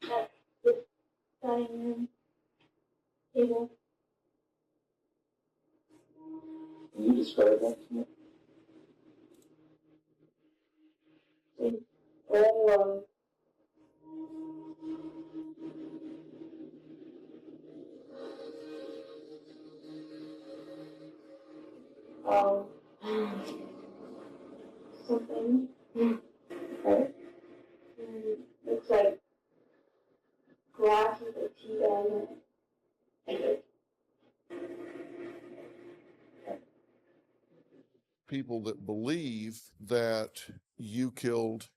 at this dining room table. Can you describe that to me? It's all something. Right. Looks like glass with a tea bag in it. Okay. People that believe that you killed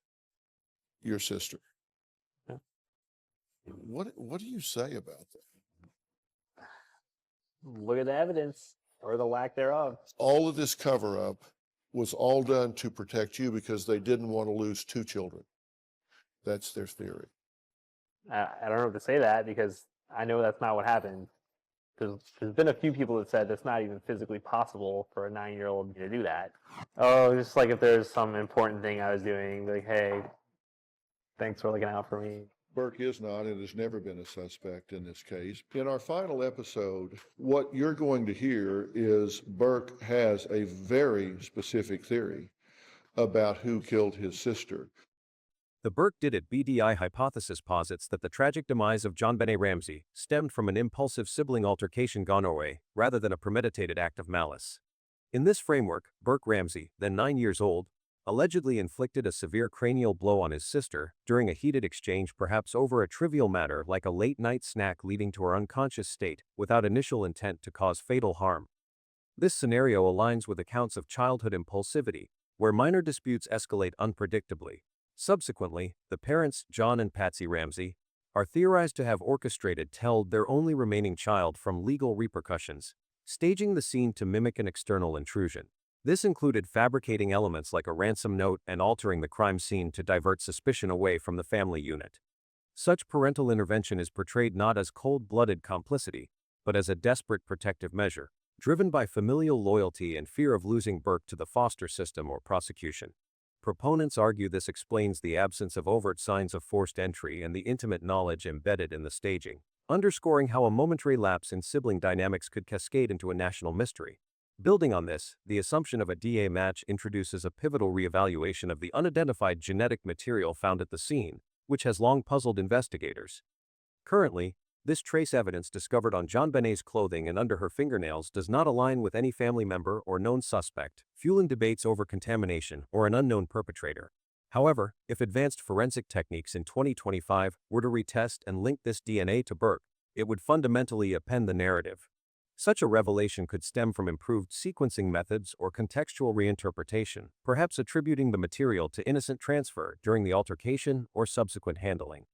your sister. Yeah. What do you say about that? Look at the evidence, or the lack thereof. All of this cover-up was all done to protect you because they didn't want to lose 2 children. That's their theory. I don't know if to say that, because I know that's not what happened. There's been a few people that said it's not even physically possible for a 9-year-old to do that. Oh, just like if there's some important thing I was doing, like, hey, thanks for looking out for me. Burke is not and has never been a suspect in this case. In our final episode, what you're going to hear is Burke has a very specific theory about who killed his sister. The Burke did it BDI hypothesis posits that the tragic demise of JonBenét Ramsey stemmed from an impulsive sibling altercation gone away, rather than a premeditated act of malice. In this framework, Burke Ramsey, then 9 years old, allegedly inflicted a severe cranial blow on his sister during a heated exchange, perhaps over a trivial matter like a late-night snack leading to her unconscious state, without initial intent to cause fatal harm. This scenario aligns with accounts of childhood impulsivity, where minor disputes escalate unpredictably. Subsequently, the parents, John and Patsy Ramsey, are theorized to have orchestrated their only remaining child from legal repercussions, staging the scene to mimic an external intrusion. This included fabricating elements like a ransom note and altering the crime scene to divert suspicion away from the family unit. Such parental intervention is portrayed not as cold-blooded complicity, but as a desperate protective measure, driven by familial loyalty and fear of losing Burke to the foster system or prosecution. Proponents argue this explains the absence of overt signs of forced entry and the intimate knowledge embedded in the staging, underscoring how a momentary lapse in sibling dynamics could cascade into a national mystery. Building on this, the assumption of a DA match introduces a pivotal reevaluation of the unidentified genetic material found at the scene, which has long puzzled investigators. Currently, this trace evidence discovered on JonBenét's clothing and under her fingernails does not align with any family member or known suspect, fueling debates over contamination or an unknown perpetrator. However, if advanced forensic techniques in 2025 were to retest and link this DNA to Burke, it would fundamentally upend the narrative. Such a revelation could stem from improved sequencing methods or contextual reinterpretation, perhaps attributing the material to innocent transfer during the altercation or subsequent handling.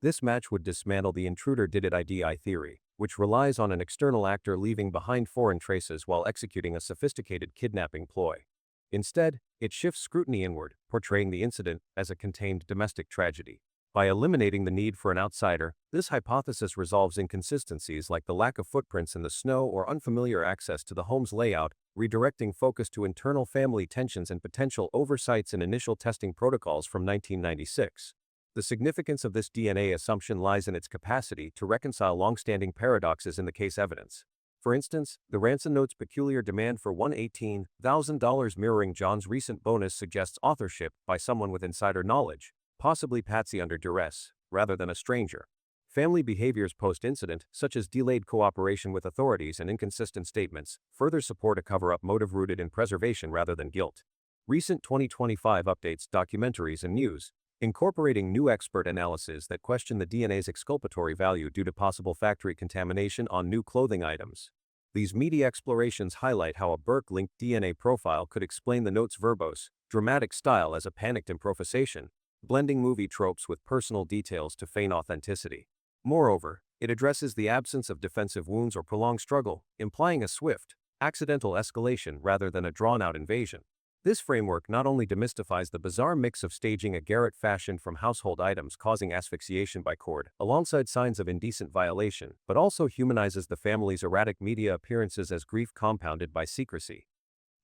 This match would dismantle the intruder did it IDI theory, which relies on an external actor leaving behind foreign traces while executing a sophisticated kidnapping ploy. Instead, it shifts scrutiny inward, portraying the incident as a contained domestic tragedy. By eliminating the need for an outsider, this hypothesis resolves inconsistencies like the lack of footprints in the snow or unfamiliar access to the home's layout, redirecting focus to internal family tensions and potential oversights in initial testing protocols from 1996. The significance of this DNA assumption lies in its capacity to reconcile long-standing paradoxes in the case evidence. For instance, the ransom note's peculiar demand for $118,000 mirroring John's recent bonus suggests authorship by someone with insider knowledge, possibly Patsy under duress, rather than a stranger. Family behaviors post-incident, such as delayed cooperation with authorities and inconsistent statements, further support a cover-up motive rooted in preservation rather than guilt. Recent 2025 updates, documentaries, and news, incorporating new expert analyses that question the DNA's exculpatory value due to possible factory contamination on new clothing items. These media explorations highlight how a Burke-linked DNA profile could explain the note's verbose, dramatic style as a panicked improvisation, blending movie tropes with personal details to feign authenticity. Moreover, it addresses the absence of defensive wounds or prolonged struggle, implying a swift, accidental escalation rather than a drawn-out invasion. This framework not only demystifies the bizarre mix of staging a garret fashioned from household items causing asphyxiation by cord, alongside signs of indecent violation, but also humanizes the family's erratic media appearances as grief compounded by secrecy.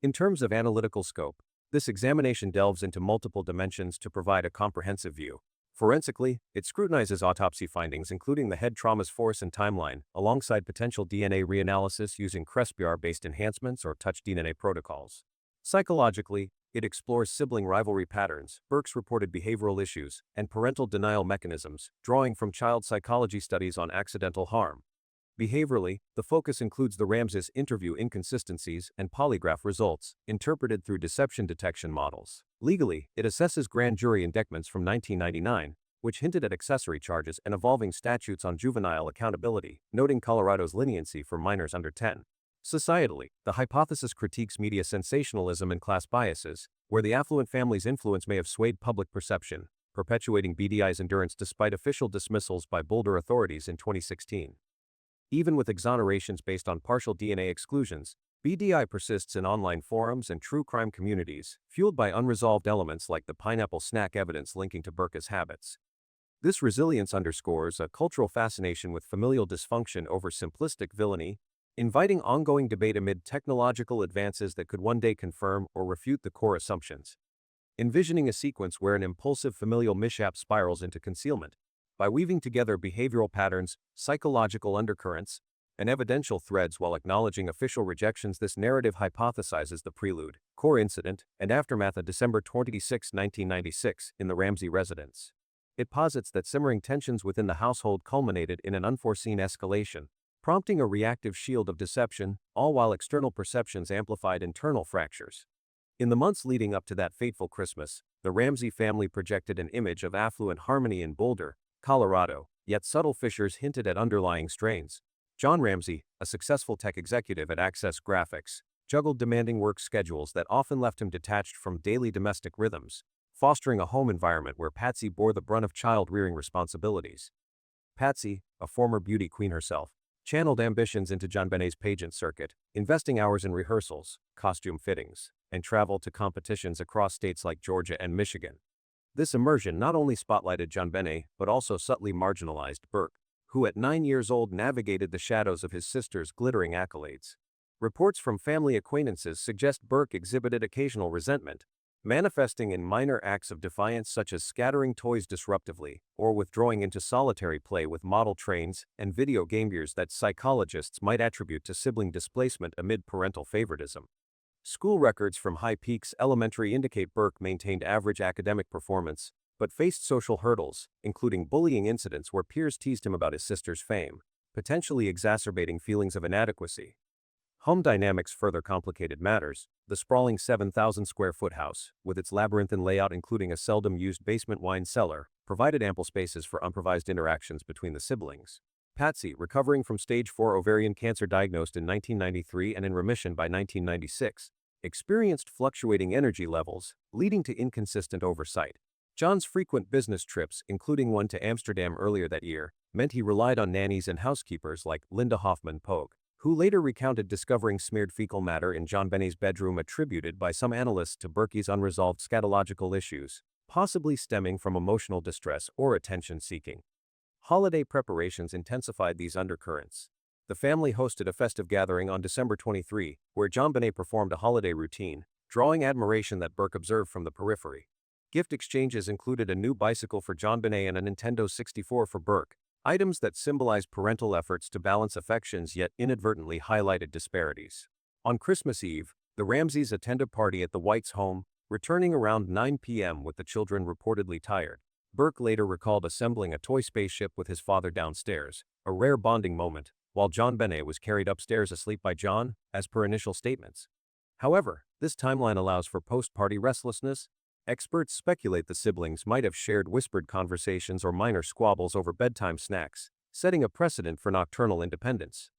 In terms of analytical scope, this examination delves into multiple dimensions to provide a comprehensive view. Forensically, it scrutinizes autopsy findings including the head trauma's force and timeline, alongside potential DNA reanalysis using CRISPR-based enhancements or touch DNA protocols. Psychologically, it explores sibling rivalry patterns, Burke's reported behavioral issues, and parental denial mechanisms, drawing from child psychology studies on accidental harm. Behaviorally, the focus includes the Ramsey's interview inconsistencies and polygraph results, interpreted through deception detection models. Legally, it assesses grand jury indictments from 1999, which hinted at accessory charges and evolving statutes on juvenile accountability, noting Colorado's leniency for minors under 10. Societally, the hypothesis critiques media sensationalism and class biases, where the affluent family's influence may have swayed public perception, perpetuating BDI's endurance despite official dismissals by Boulder authorities in 2016. Even with exonerations based on partial DNA exclusions, BDI persists in online forums and true crime communities, fueled by unresolved elements like the pineapple snack evidence linking to Burke's habits. This resilience underscores a cultural fascination with familial dysfunction over simplistic villainy, inviting ongoing debate amid technological advances that could one day confirm or refute the core assumptions. Envisioning a sequence where an impulsive familial mishap spirals into concealment, by weaving together behavioral patterns, psychological undercurrents, and evidential threads while acknowledging official rejections, this narrative hypothesizes the prelude, core incident, and aftermath of December 26, 1996, in the Ramsey residence. It posits that simmering tensions within the household culminated in an unforeseen escalation, prompting a reactive shield of deception, all while external perceptions amplified internal fractures. In the months leading up to that fateful Christmas, the Ramsey family projected an image of affluent harmony in Boulder, Colorado, yet subtle fissures hinted at underlying strains. John Ramsey, a successful tech executive at Access Graphics, juggled demanding work schedules that often left him detached from daily domestic rhythms, fostering a home environment where Patsy bore the brunt of child-rearing responsibilities. Patsy, a former beauty queen herself, channeled ambitions into JonBenét's pageant circuit, investing hours in rehearsals, costume fittings, and travel to competitions across states like Georgia and Michigan. This immersion not only spotlighted JonBenét, but also subtly marginalized Burke, who at 9 years old navigated the shadows of his sister's glittering accolades. Reports from family acquaintances suggest Burke exhibited occasional resentment, manifesting in minor acts of defiance such as scattering toys disruptively or withdrawing into solitary play with model trains and video game gears that psychologists might attribute to sibling displacement amid parental favoritism. School records from High Peaks Elementary indicate Burke maintained average academic performance, but faced social hurdles, including bullying incidents where peers teased him about his sister's fame, potentially exacerbating feelings of inadequacy. Home dynamics further complicated matters. The sprawling 7,000-square-foot house, with its labyrinthine layout including a seldom-used basement wine cellar, provided ample spaces for unprovised interactions between the siblings. Patsy, recovering from stage 4 ovarian cancer diagnosed in 1993 and in remission by 1996, experienced fluctuating energy levels, leading to inconsistent oversight. John's frequent business trips, including one to Amsterdam earlier that year, meant he relied on nannies and housekeepers like Linda Hoffman Pogue, who later recounted discovering smeared fecal matter in JonBenét's bedroom, attributed by some analysts to Burke's unresolved scatological issues, possibly stemming from emotional distress or attention-seeking. Holiday preparations intensified these undercurrents. The family hosted a festive gathering on December 23, where JonBenét performed a holiday routine, drawing admiration that Burke observed from the periphery. Gift exchanges included a new bicycle for JonBenét and a Nintendo 64 for Burke, items that symbolized parental efforts to balance affections yet inadvertently highlighted disparities. On Christmas Eve, the Ramseys attended a party at the Whites' home, returning around 9 p.m. with the children reportedly tired. Burke later recalled assembling a toy spaceship with his father downstairs, a rare bonding moment, while JonBenét was carried upstairs asleep by John, as per initial statements. However, this timeline allows for post-party restlessness. Experts speculate the siblings might have shared whispered conversations or minor squabbles over bedtime snacks, setting a precedent for nocturnal independence.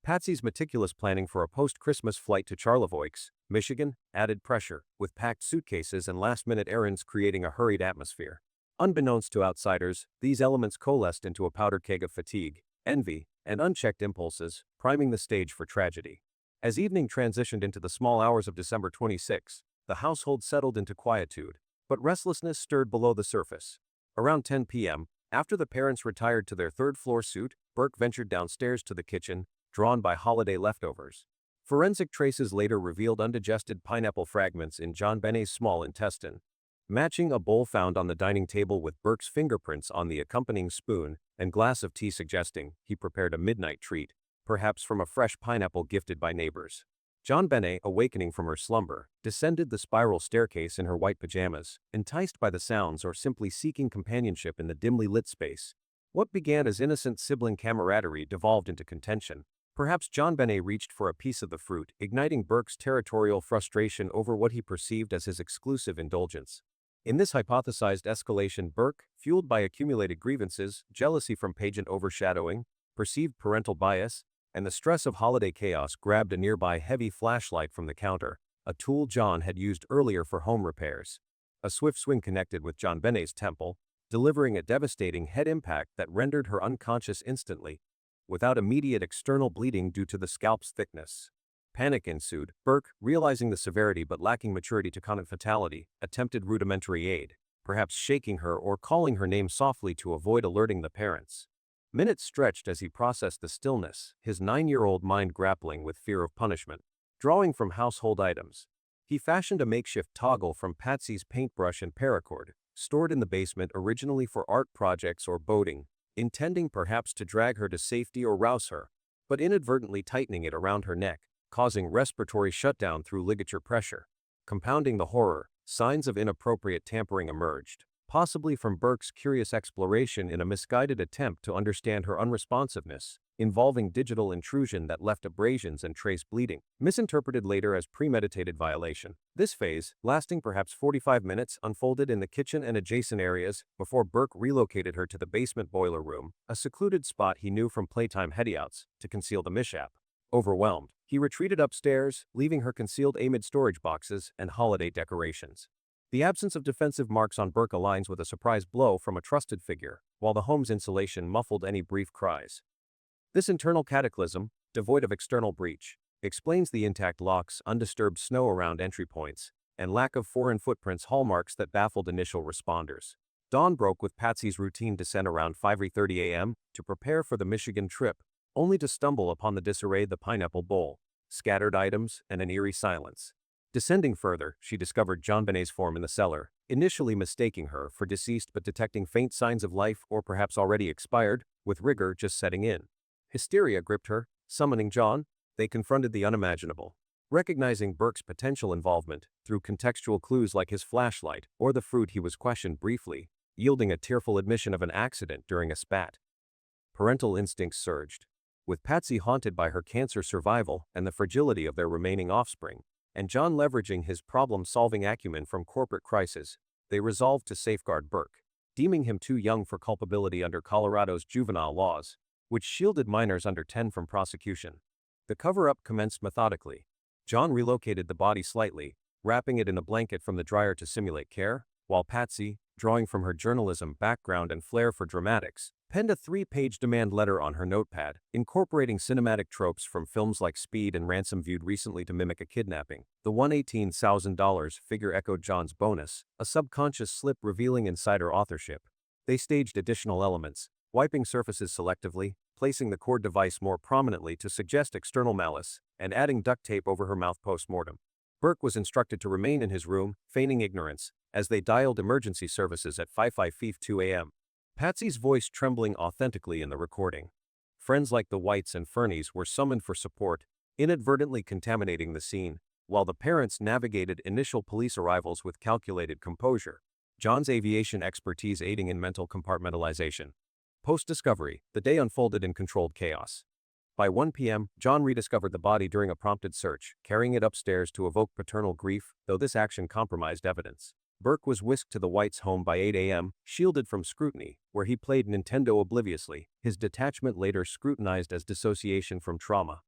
Patsy's meticulous planning for a post-Christmas flight to Charlevoix, Michigan, added pressure, with packed suitcases and last-minute errands creating a hurried atmosphere. Unbeknownst to outsiders, these elements coalesced into a powder keg of fatigue, envy, and unchecked impulses, priming the stage for tragedy. As evening transitioned into the small hours of December 26, the household settled into quietude, but restlessness stirred below the surface. Around 10 p.m., after the parents retired to their third-floor suite, Burke ventured downstairs to the kitchen, drawn by holiday leftovers. Forensic traces later revealed undigested pineapple fragments in JonBenét's small intestine. matching a bowl found on the dining table with Burke's fingerprints on the accompanying spoon and glass of tea suggesting he prepared a midnight treat, perhaps from a fresh pineapple gifted by neighbors. JonBenét, awakening from her slumber, descended the spiral staircase in her white pajamas, enticed by the sounds or simply seeking companionship in the dimly lit space. What began as innocent sibling camaraderie devolved into contention. Perhaps JonBenét reached for a piece of the fruit, igniting Burke's territorial frustration over what he perceived as his exclusive indulgence. In this hypothesized escalation, Burke, fueled by accumulated grievances, jealousy from pageant overshadowing, perceived parental bias, and the stress of holiday chaos, grabbed a nearby heavy flashlight from the counter, a tool John had used earlier for home repairs. A swift swing connected with JonBenét's temple, delivering a devastating head impact that rendered her unconscious instantly, without immediate external bleeding due to the scalp's thickness. Panic ensued. Burke, realizing the severity but lacking maturity to connote fatality, attempted rudimentary aid, perhaps shaking her or calling her name softly to avoid alerting the parents. Minutes stretched as he processed the stillness, his 9-year-old mind grappling with fear of punishment. Drawing from household items, he fashioned a makeshift toggle from Patsy's paintbrush and paracord, stored in the basement originally for art projects or boating, intending perhaps to drag her to safety or rouse her, but inadvertently tightening it around her neck, causing respiratory shutdown through ligature pressure. Compounding the horror, signs of inappropriate tampering emerged, possibly from Burke's curious exploration in a misguided attempt to understand her unresponsiveness, involving digital intrusion that left abrasions and trace bleeding, misinterpreted later as premeditated violation. This phase, lasting perhaps 45 minutes, unfolded in the kitchen and adjacent areas before Burke relocated her to the basement boiler room, a secluded spot he knew from playtime headouts, to conceal the mishap. Overwhelmed, he retreated upstairs, leaving her concealed amid storage boxes and holiday decorations. The absence of defensive marks on Burke aligns with a surprise blow from a trusted figure, while the home's insulation muffled any brief cries. This internal cataclysm, devoid of external breach, explains the intact locks, undisturbed snow around entry points, and lack of foreign footprints, hallmarks that baffled initial responders. Dawn broke with Patsy's routine descent around 5:30 a.m. to prepare for the Michigan trip, only to stumble upon the disarray, the pineapple bowl, scattered items, and an eerie silence. Descending further, she discovered JonBenét's form in the cellar, initially mistaking her for deceased but detecting faint signs of life or perhaps already expired, with rigor just setting in. Hysteria gripped her. Summoning John, they confronted the unimaginable. Recognizing Burke's potential involvement through contextual clues like his flashlight or the fruit, he was questioned briefly, yielding a tearful admission of an accident during a spat. Parental instincts surged. With Patsy haunted by her cancer survival and the fragility of their remaining offspring, and John leveraging his problem-solving acumen from corporate crisis, they resolved to safeguard Burke, deeming him too young for culpability under Colorado's juvenile laws, which shielded minors under 10 from prosecution. The cover-up commenced methodically. John relocated the body slightly, wrapping it in a blanket from the dryer to simulate care, while Patsy, drawing from her journalism background and flair for dramatics, penned a 3-page demand letter on her notepad, incorporating cinematic tropes from films like Speed and Ransom, viewed recently to mimic a kidnapping. The $118,000 figure echoed John's bonus, a subconscious slip revealing insider authorship. They staged additional elements, wiping surfaces selectively, placing the cord device more prominently to suggest external malice, and adding duct tape over her mouth post-mortem. Burke was instructed to remain in his room, feigning ignorance, as they dialed emergency services at 5:52 a.m. Patsy's voice trembling authentically in the recording. Friends like the Whites and Fernies were summoned for support, inadvertently contaminating the scene, while the parents navigated initial police arrivals with calculated composure. John's aviation expertise aiding in mental compartmentalization. Post-discovery, the day unfolded in controlled chaos. By 1 p.m., John rediscovered the body during a prompted search, carrying it upstairs to evoke paternal grief, though this action compromised evidence. Burke was whisked to the Whites' home by 8 a.m., shielded from scrutiny, where he played Nintendo obliviously, his detachment later scrutinized as dissociation from trauma.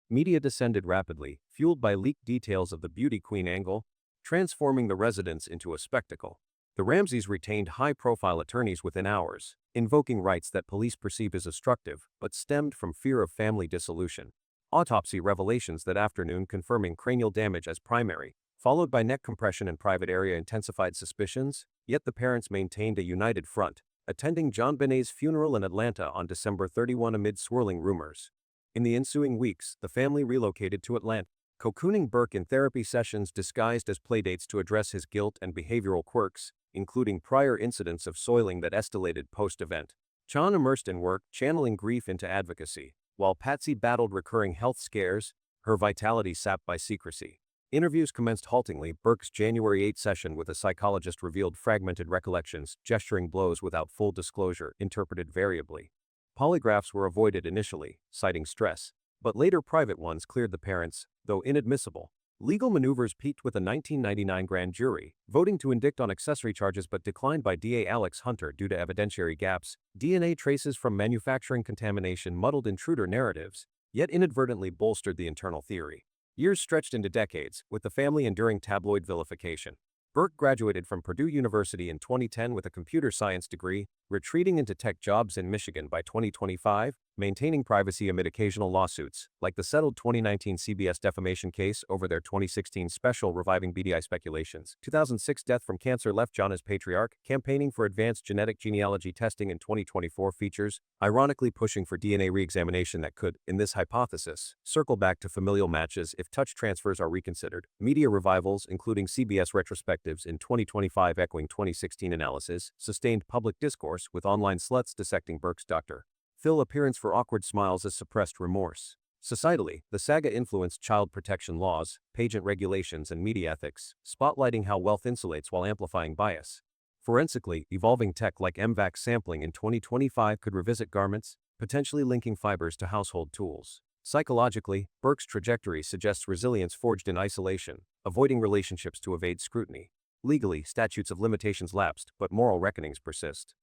Media descended rapidly, fueled by leaked details of the beauty queen angle, transforming the residence into a spectacle. The Ramseys retained high-profile attorneys within hours, invoking rights that police perceived as obstructive, but stemmed from fear of family dissolution. Autopsy revelations that afternoon confirming cranial damage as primary, followed by neck compression and private area, intensified suspicions, yet the parents maintained a united front, attending JonBenét's funeral in Atlanta on December 31 amid swirling rumors. In the ensuing weeks, the family relocated to Atlanta, cocooning Burke in therapy sessions disguised as playdates to address his guilt and behavioral quirks, including prior incidents of soiling that escalated post-event. Jon immersed in work, channeling grief into advocacy, while Patsy battled recurring health scares, her vitality sapped by secrecy. Interviews commenced haltingly. Burke's January 8 session with a psychologist revealed fragmented recollections, gesturing blows without full disclosure, interpreted variably. Polygraphs were avoided initially, citing stress, but later private ones cleared the parents, though inadmissible. Legal maneuvers peaked with a 1999 grand jury, voting to indict on accessory charges but declined by DA Alex Hunter due to evidentiary gaps. DNA traces from manufacturing contamination muddled intruder narratives, yet inadvertently bolstered the internal theory. Years stretched into decades, with the family enduring tabloid vilification. Burke graduated from Purdue University in 2010 with a computer science degree, retreating into tech jobs in Michigan by 2025, maintaining privacy amid occasional lawsuits, like the settled 2019 CBS defamation case over their 2016 special reviving BDI speculations. 2006 death from cancer left Jon as patriarch, campaigning for advanced genetic genealogy testing in 2024 features, ironically pushing for DNA reexamination that could, in this hypothesis, circle back to familial matches if touch transfers are reconsidered. Media revivals, including CBS retrospectives in 2025 echoing 2016 analysis, sustained public discourse with online sluts dissecting Burke's Dr. Phil appearance for awkward smiles as suppressed remorse. Societally, the saga influenced child protection laws, pageant regulations, and media ethics, spotlighting how wealth insulates while amplifying bias. Forensically, evolving tech like MVAX sampling in 2025 could revisit garments, potentially linking fibers to household tools. Psychologically, Burke's trajectory suggests resilience forged in isolation, avoiding relationships to evade scrutiny. Legally, statutes of limitations lapsed, but moral reckonings persist.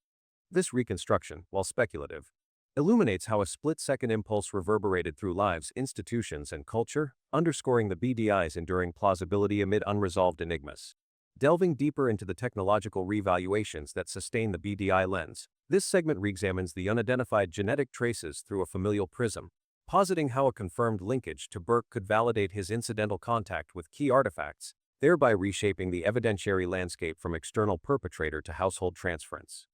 This reconstruction, while speculative, illuminates how a split-second impulse reverberated through lives, institutions, and culture, underscoring the BDI's enduring plausibility amid unresolved enigmas. Delving deeper into the technological reevaluations that sustain the BDI lens, this segment reexamines the unidentified genetic traces through a familial prism, positing how a confirmed linkage to Burke could validate his incidental contact with key artifacts, thereby reshaping the evidentiary landscape from external perpetrator to household transference.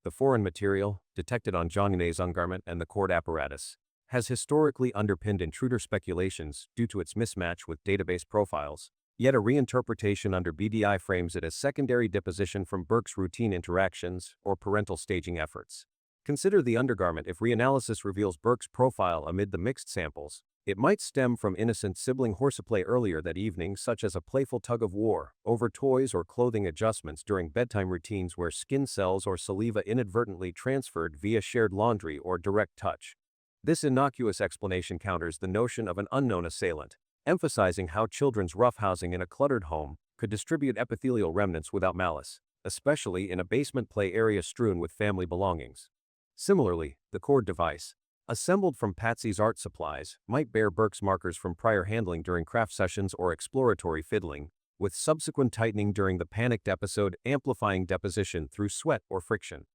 The foreign material, detected on JonBenét's undergarment and the court apparatus, has historically underpinned intruder speculations due to its mismatch with database profiles, yet a reinterpretation under BDI frames it as secondary deposition from Burke's routine interactions or parental staging efforts. Consider the undergarment. If reanalysis reveals Burke's profile amid the mixed samples, it might stem from innocent sibling horseplay earlier that evening, such as a playful tug-of-war over toys or clothing adjustments during bedtime routines where skin cells or saliva inadvertently transferred via shared laundry or direct touch. This innocuous explanation counters the notion of an unknown assailant, emphasizing how children's roughhousing in a cluttered home could distribute epithelial remnants without malice, especially in a basement play area strewn with family belongings. Similarly, the cord device, assembled from Patsy's art supplies, might bear Burke's markers from prior handling during craft sessions or exploratory fiddling, with subsequent tightening during the panicked episode amplifying deposition through sweat or friction.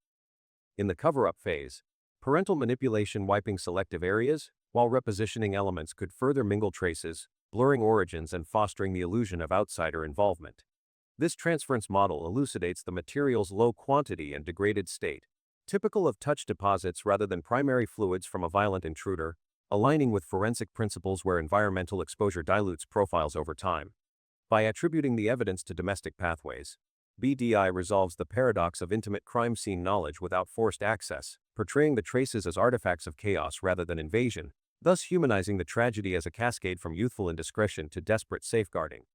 In the cover-up phase, parental manipulation wiping selective areas, while repositioning elements could further mingle traces, blurring origins and fostering the illusion of outsider involvement. This transference model elucidates the material's low quantity and degraded state, typical of touch deposits rather than primary fluids from a violent intruder, aligning with forensic principles where environmental exposure dilutes profiles over time. By attributing the evidence to domestic pathways, BDI resolves the paradox of intimate crime scene knowledge without forced access, portraying the traces as artifacts of chaos rather than invasion, thus humanizing the tragedy as a cascade from youthful indiscretion to desperate safeguarding.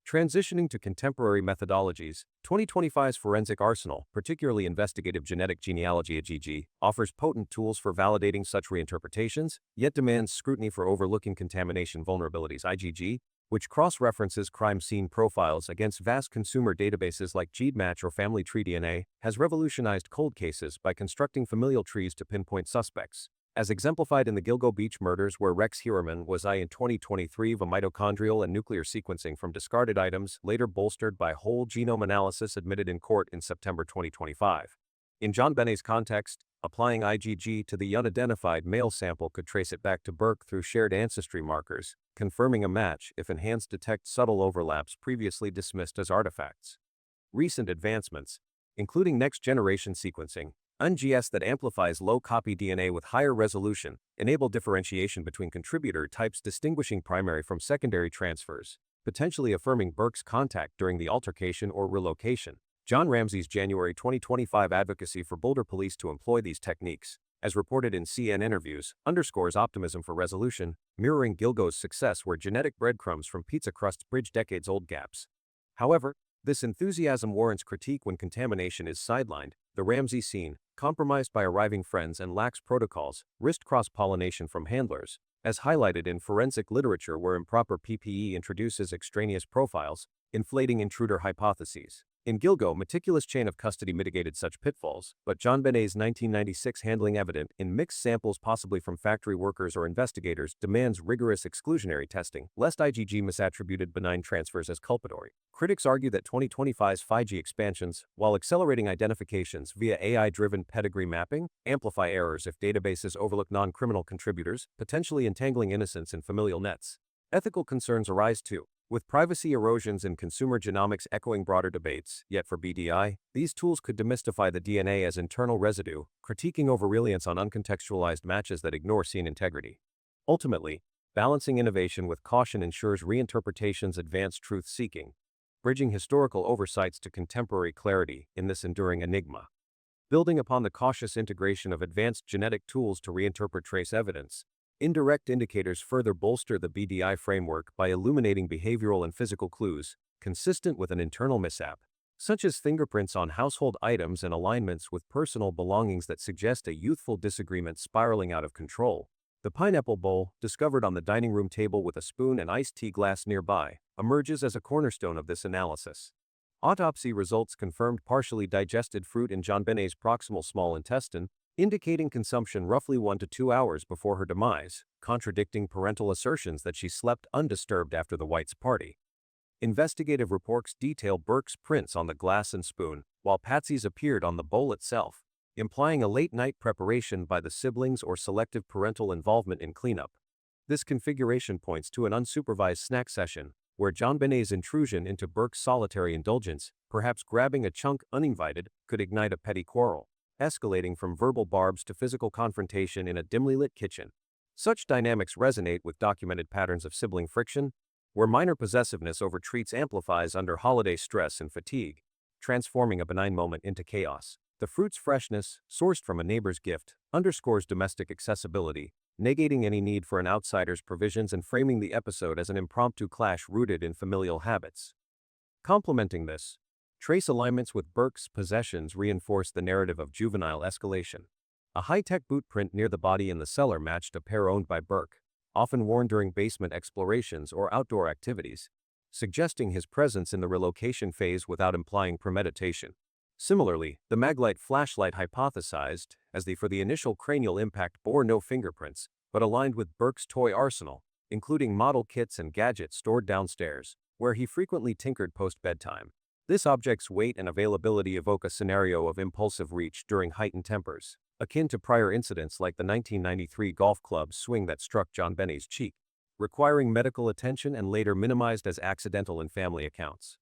Transitioning to contemporary methodologies, 2025's forensic arsenal, particularly investigative genetic genealogy (IgG), offers potent tools for validating such reinterpretations, yet demands scrutiny for overlooking contamination vulnerabilities (IgG), which cross-references crime scene profiles against vast consumer databases like GeneMatch or Family Tree DNA, has revolutionized cold cases by constructing familial trees to pinpoint suspects. As exemplified in the Gilgo Beach murders where Rex Heuermann was in 2023 via mitochondrial and nuclear sequencing from discarded items, later bolstered by whole genome analysis admitted in court in September 2025. In JonBenét's context, applying IgG to the unidentified male sample could trace it back to Burke through shared ancestry markers, confirming a match if enhanced detect subtle overlaps previously dismissed as artifacts. Recent advancements, including next-generation sequencing, NGS that amplifies low-copy DNA with higher resolution, enable differentiation between contributor types distinguishing primary from secondary transfers, potentially affirming Burke's contact during the altercation or relocation. John Ramsey's January 2025 advocacy for Boulder police to employ these techniques, as reported in CN interviews, underscores optimism for resolution, mirroring Gilgo's success where genetic breadcrumbs from pizza crusts bridge decades-old gaps. However, this enthusiasm warrants critique when contamination is sidelined. The Ramsey scene, compromised by arriving friends and lax protocols, risked cross-pollination from handlers, as highlighted in forensic literature where improper PPE introduces extraneous profiles, inflating intruder hypotheses. In Gilgo, meticulous chain of custody mitigated such pitfalls, but JonBenét's 1996 handling evident in mixed samples possibly from factory workers or investigators demands rigorous exclusionary testing, lest IgG misattributed benign transfers as culpatory. Critics argue that 2025's 5G expansions, while accelerating identifications via AI-driven pedigree mapping, amplify errors if databases overlook non-criminal contributors, potentially entangling innocents in familial nets. Ethical concerns arise too, with privacy erosions in consumer genomics echoing broader debates. Yet for BDI, these tools could demystify the DNA as internal residue, critiquing overreliance on uncontextualized matches that ignore scene integrity. Ultimately, balancing innovation with caution ensures reinterpretations advance truth-seeking, bridging historical oversights to contemporary clarity in this enduring enigma. Building upon the cautious integration of advanced genetic tools to reinterpret trace evidence, indirect indicators further bolster the BDI framework by illuminating behavioral and physical clues consistent with an internal mishap, such as fingerprints on household items and alignments with personal belongings that suggest a youthful disagreement spiraling out of control. The pineapple bowl, discovered on the dining room table with a spoon and iced tea glass nearby, emerges as a cornerstone of this analysis. Autopsy results confirmed partially digested fruit in JonBenét's proximal small intestine, indicating consumption roughly 1 to 2 hours before her demise, contradicting parental assertions that she slept undisturbed after the White's party. Investigative reports detail Burke's prints on the glass and spoon, while Patsy's appeared on the bowl itself, implying a late-night preparation by the siblings or selective parental involvement in cleanup. This configuration points to an unsupervised snack session, where JonBenét's intrusion into Burke's solitary indulgence, perhaps grabbing a chunk uninvited, could ignite a petty quarrel, escalating from verbal barbs to physical confrontation in a dimly lit kitchen. Such dynamics resonate with documented patterns of sibling friction, where minor possessiveness over treats amplifies under holiday stress and fatigue, transforming a benign moment into chaos. The fruit's freshness, sourced from a neighbor's gift, underscores domestic accessibility, negating any need for an outsider's provisions and framing the episode as an impromptu clash rooted in familial habits. Complementing this, trace alignments with Burke's possessions reinforce the narrative of juvenile escalation. A high-tech boot print near the body in the cellar matched a pair owned by Burke, often worn during basement explorations or outdoor activities, suggesting his presence in the relocation phase without implying premeditation. Similarly, the Maglite flashlight hypothesized, as for the initial cranial impact bore no fingerprints, but aligned with Burke's toy arsenal, including model kits and gadgets stored downstairs, where he frequently tinkered post-bedtime. This object's weight and availability evoke a scenario of impulsive reach during heightened tempers, akin to prior incidents like the 1993 golf club swing that struck JonBenét's cheek, requiring medical attention and later minimized as accidental in family accounts.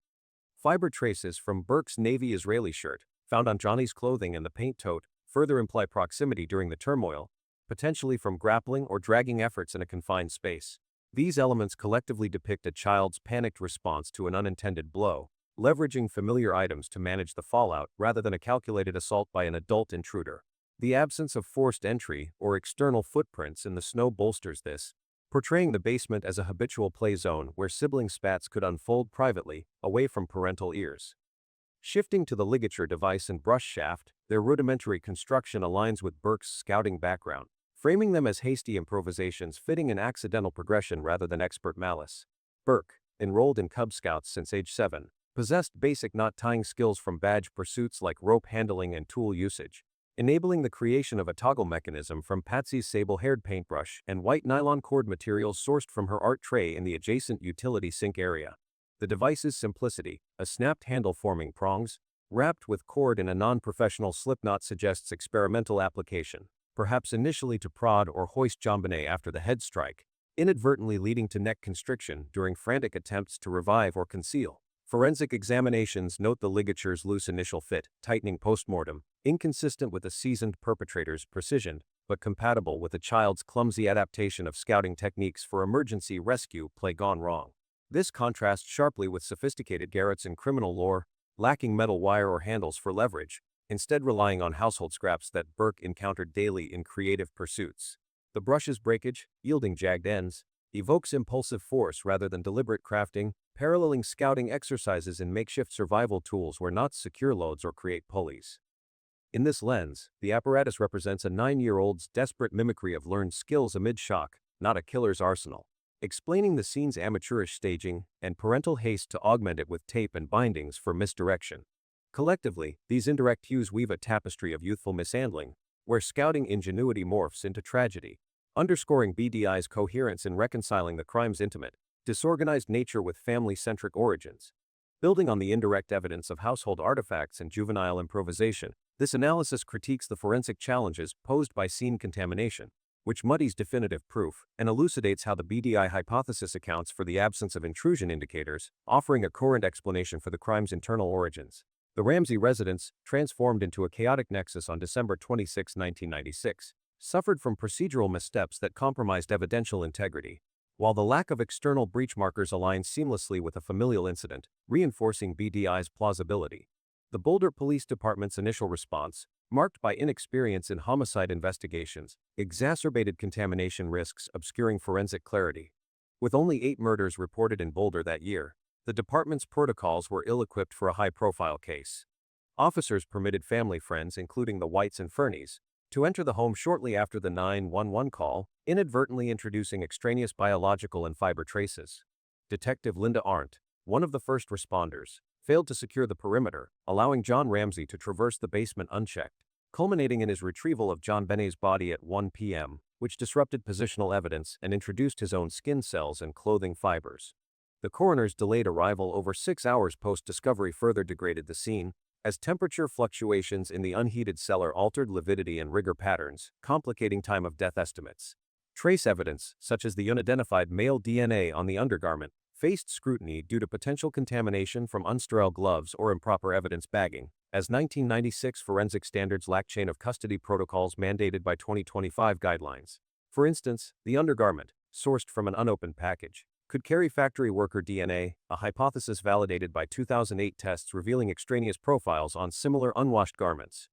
Fiber traces from Burke's navy Israeli shirt, found on Johnny's clothing and the paint tote, further imply proximity during the turmoil, potentially from grappling or dragging efforts in a confined space. These elements collectively depict a child's panicked response to an unintended blow, leveraging familiar items to manage the fallout rather than a calculated assault by an adult intruder. The absence of forced entry or external footprints in the snow bolsters this, portraying the basement as a habitual play zone where sibling spats could unfold privately, away from parental ears. Shifting to the ligature device and brush shaft, their rudimentary construction aligns with Burke's scouting background, framing them as hasty improvisations fitting an accidental progression rather than expert malice. Burke, enrolled in Cub Scouts since age 7, possessed basic knot-tying skills from badge pursuits like rope handling and tool usage, enabling the creation of a toggle mechanism from Patsy's sable-haired paintbrush and white nylon cord materials sourced from her art tray in the adjacent utility sink area. The device's simplicity, a snapped handle forming prongs, wrapped with cord in a non-professional slipknot suggests experimental application, perhaps initially to prod or hoist JonBenet after the head strike, inadvertently leading to neck constriction during frantic attempts to revive or conceal. Forensic examinations note the ligature's loose initial fit, tightening postmortem, inconsistent with a seasoned perpetrator's precision, but compatible with a child's clumsy adaptation of scouting techniques for emergency rescue play gone wrong. This contrasts sharply with sophisticated garrets in criminal lore, lacking metal wire or handles for leverage, instead relying on household scraps that Burke encountered daily in creative pursuits. The brush's breakage, yielding jagged ends, evokes impulsive force rather than deliberate crafting, paralleling scouting exercises in makeshift survival tools where knots secure loads or create pulleys. In this lens, the apparatus represents a 9-year-old's desperate mimicry of learned skills amid shock, not a killer's arsenal, explaining the scene's amateurish staging and parental haste to augment it with tape and bindings for misdirection. Collectively, these indirect cues weave a tapestry of youthful mishandling, where scouting ingenuity morphs into tragedy, underscoring BDI's coherence in reconciling the crime's intimate, disorganized nature with family-centric origins. Building on the indirect evidence of household artifacts and juvenile improvisation, this analysis critiques the forensic challenges posed by scene contamination, which muddies definitive proof and elucidates how the BDI hypothesis accounts for the absence of intrusion indicators, offering a coherent explanation for the crime's internal origins. The Ramsey residence, transformed into a chaotic nexus on December 26, 1996, suffered from procedural missteps that compromised evidential integrity, while the lack of external breach markers aligns seamlessly with a familial incident, reinforcing BDI's plausibility. The Boulder Police Department's initial response, marked by inexperience in homicide investigations, exacerbated contamination risks, obscuring forensic clarity. With only 8 murders reported in Boulder that year, the department's protocols were ill-equipped for a high-profile case. Officers permitted family friends, including the Whites and Fernies, to enter the home shortly after the 911 call, inadvertently introducing extraneous biological and fiber traces. Detective Linda Arndt, one of the first responders, failed to secure the perimeter, allowing John Ramsey to traverse the basement unchecked, culminating in his retrieval of JonBenét's body at 1 p.m., which disrupted positional evidence and introduced his own skin cells and clothing fibers. The coroner's delayed arrival over 6 hours post-discovery further degraded the scene, as temperature fluctuations in the unheated cellar altered lividity and rigor patterns, complicating time of death estimates. Trace evidence, such as the unidentified male DNA on the undergarment, faced scrutiny due to potential contamination from unsterile gloves or improper evidence bagging, as 1996 forensic standards lack chain of custody protocols mandated by 2025 guidelines. For instance, the undergarment, sourced from an unopened package, could carry factory worker DNA, a hypothesis validated by 2008 tests revealing extraneous profiles on similar unwashed garments.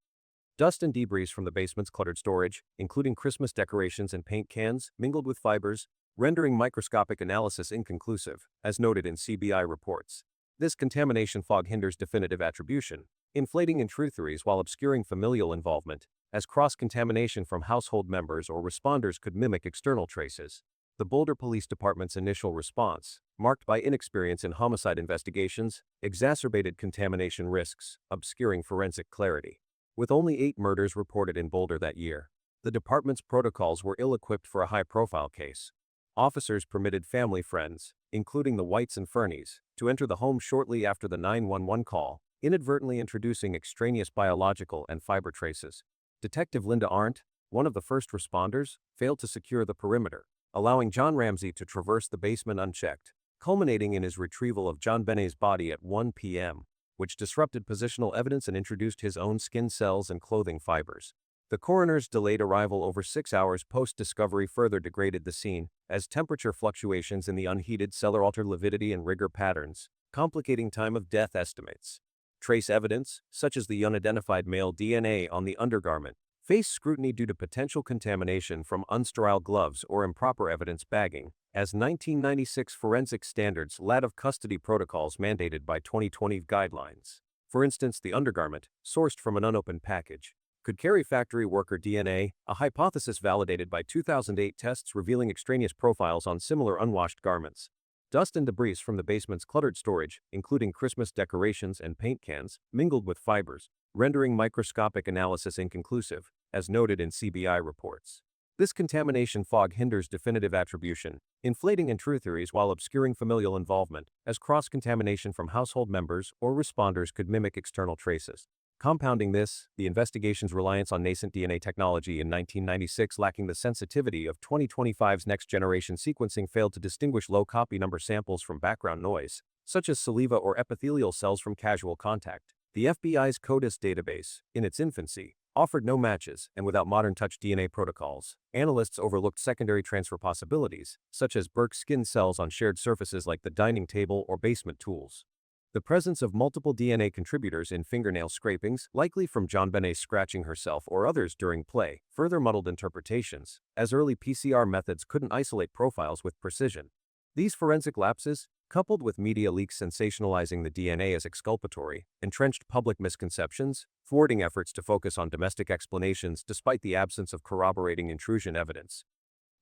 Dust and debris from the basement's cluttered storage, including Christmas decorations and paint cans, mingled with fibers, rendering microscopic analysis inconclusive, as noted in CBI reports. This contamination fog hinders definitive attribution, inflating intrutheories while obscuring familial involvement, as cross-contamination from household members or responders could mimic external traces. The Boulder Police Department's initial response, marked by inexperience in homicide investigations, exacerbated contamination risks, obscuring forensic clarity. With only 8 murders reported in Boulder that year, the department's protocols were ill-equipped for a high-profile case. Officers permitted family friends, including the Whites and Fernies, to enter the home shortly after the 911 call, inadvertently introducing extraneous biological and fiber traces. Detective Linda Arndt, one of the first responders, failed to secure the perimeter, allowing John Ramsey to traverse the basement unchecked, culminating in his retrieval of JonBenét's body at 1 p.m., which disrupted positional evidence and introduced his own skin cells and clothing fibers. The coroner's delayed arrival over 6 hours post-discovery further degraded the scene, as temperature fluctuations in the unheated cellar altered lividity and rigor patterns, complicating time of death estimates. Trace evidence, such as the unidentified male DNA on the undergarment, faced scrutiny due to potential contamination from unsterile gloves or improper evidence bagging, as 1996 forensic standards lack of custody protocols mandated by 2020 guidelines. For instance, the undergarment, sourced from an unopened package, could carry factory worker DNA, a hypothesis validated by 2008 tests revealing extraneous profiles on similar unwashed garments. Dust and debris from the basement's cluttered storage, including Christmas decorations and paint cans, mingled with fibers, rendering microscopic analysis inconclusive, as noted in CBI reports. This contamination fog hinders definitive attribution, inflating intrutheories while obscuring familial involvement, as cross-contamination from household members or responders could mimic external traces. Compounding this, the investigation's reliance on nascent DNA technology in 1996 lacking the sensitivity of 2025's next-generation sequencing failed to distinguish low copy number samples from background noise, such as saliva or epithelial cells from casual contact. The FBI's CODIS database, in its infancy, offered no matches, and without modern touch DNA protocols, analysts overlooked secondary transfer possibilities, such as Burke's skin cells on shared surfaces like the dining table or basement tools. The presence of multiple DNA contributors in fingernail scrapings, likely from JonBenét scratching herself or others during play, further muddled interpretations, as early PCR methods couldn't isolate profiles with precision. These forensic lapses, coupled with media leaks sensationalizing the DNA as exculpatory, entrenched public misconceptions, thwarting efforts to focus on domestic explanations despite the absence of corroborating intrusion evidence.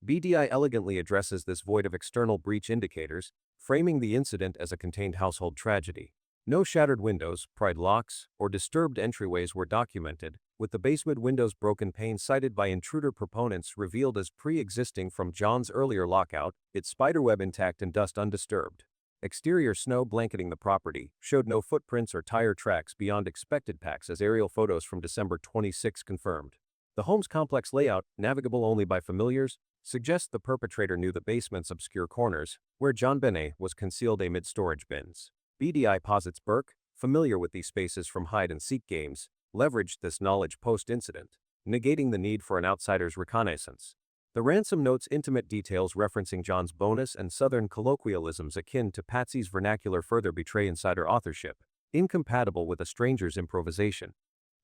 BDI elegantly addresses this void of external breach indicators, framing the incident as a contained household tragedy. No shattered windows, pried locks, or disturbed entryways were documented, with the basement window's broken pane cited by intruder proponents revealed as pre-existing from John's earlier lockout, its spiderweb intact and dust undisturbed. Exterior snow blanketing the property showed no footprints or tire tracks beyond expected packs, as aerial photos from December 26 confirmed. The home's complex layout, navigable only by familiars, suggests the perpetrator knew the basement's obscure corners, where JonBenét was concealed amid storage bins. BDI posits Burke, familiar with these spaces from hide-and-seek games, leveraged this knowledge post-incident, negating the need for an outsider's reconnaissance. The Ransom notes intimate details referencing John's bonus and Southern colloquialisms akin to Patsy's vernacular further betray insider authorship, incompatible with a stranger's improvisation.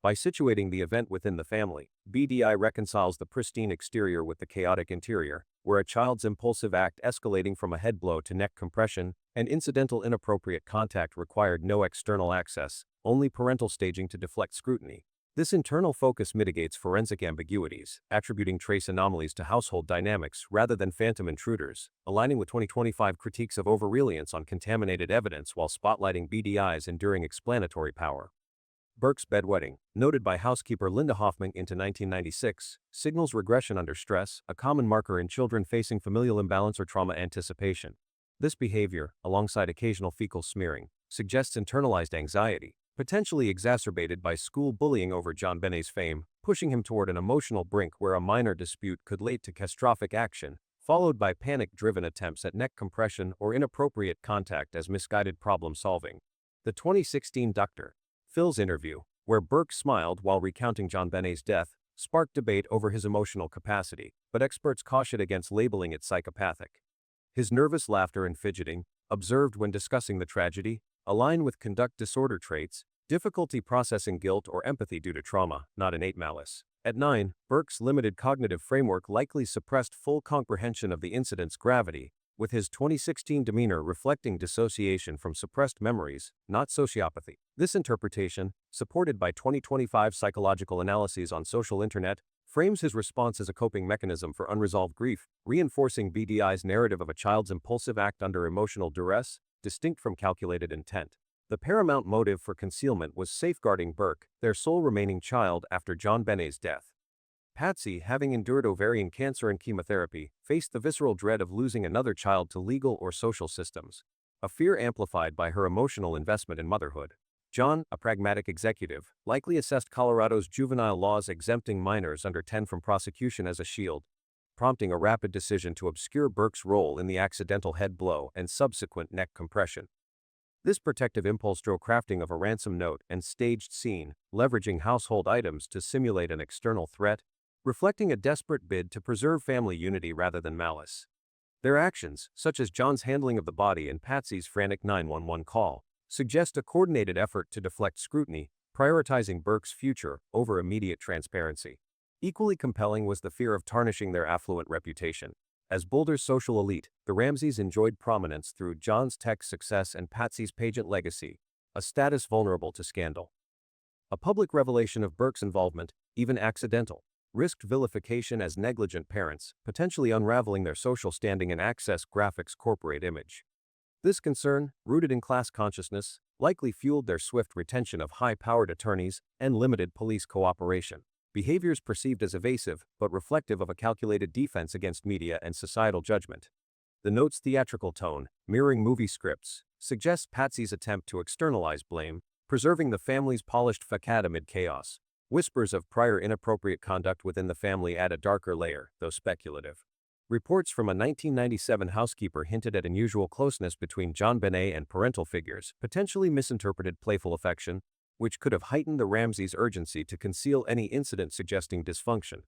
By situating the event within the family, BDI reconciles the pristine exterior with the chaotic interior, where a child's impulsive act escalating from a head blow to neck compression and incidental inappropriate contact required no external access, only parental staging to deflect scrutiny. This internal focus mitigates forensic ambiguities, attributing trace anomalies to household dynamics rather than phantom intruders, aligning with 2025 critiques of overreliance on contaminated evidence while spotlighting BDI's enduring explanatory power. Burke's bedwetting, noted by housekeeper Linda Hoffman into 1996, signals regression under stress, a common marker in children facing familial imbalance or trauma anticipation. This behavior, alongside occasional fecal smearing, suggests internalized anxiety, potentially exacerbated by school bullying over JonBenét's fame, pushing him toward an emotional brink where a minor dispute could lead to catastrophic action, followed by panic-driven attempts at neck compression or inappropriate contact as misguided problem-solving. The 2016 Dr. Phil's interview, where Burke smiled while recounting JonBenét's death, sparked debate over his emotional capacity, but experts cautioned against labeling it psychopathic. His nervous laughter and fidgeting, observed when discussing the tragedy, align with conduct disorder traits, difficulty processing guilt or empathy due to trauma, not innate malice. At 9, Burke's limited cognitive framework likely suppressed full comprehension of the incident's gravity, with his 2016 demeanor reflecting dissociation from suppressed memories, not sociopathy. This interpretation, supported by 2025 psychological analyses on social internet, frames his response as a coping mechanism for unresolved grief, reinforcing BDI's narrative of a child's impulsive act under emotional duress, distinct from calculated intent. The paramount motive for concealment was safeguarding Burke, their sole remaining child after JonBenét's death. Patsy, having endured ovarian cancer and chemotherapy, faced the visceral dread of losing another child to legal or social systems, a fear amplified by her emotional investment in motherhood. John, a pragmatic executive, likely assessed Colorado's juvenile laws exempting minors under 10 from prosecution as a shield, prompting a rapid decision to obscure Burke's role in the accidental head blow and subsequent neck compression. This protective impulse drove crafting of a ransom note and staged scene, leveraging household items to simulate an external threat, reflecting a desperate bid to preserve family unity rather than malice. Their actions, such as John's handling of the body and Patsy's frantic 911 call, suggest a coordinated effort to deflect scrutiny, prioritizing Burke's future over immediate transparency. Equally compelling was the fear of tarnishing their affluent reputation. As Boulder's social elite, the Ramseys enjoyed prominence through John's tech success and Patsy's pageant legacy, a status vulnerable to scandal. A public revelation of Burke's involvement, even accidental, risked vilification as negligent parents, potentially unraveling their social standing and Access Graphics' corporate image. This concern, rooted in class consciousness, likely fueled their swift retention of high-powered attorneys and limited police cooperation. Behaviors perceived as evasive, but reflective of a calculated defense against media and societal judgment. The note's theatrical tone, mirroring movie scripts, suggests Patsy's attempt to externalize blame, preserving the family's polished facade amid chaos. Whispers of prior inappropriate conduct within the family add a darker layer, though speculative. Reports from a 1997 housekeeper hinted at unusual closeness between JonBenét and parental figures, potentially misinterpreted playful affection, which could have heightened the Ramseys' urgency to conceal any incident suggesting dysfunction.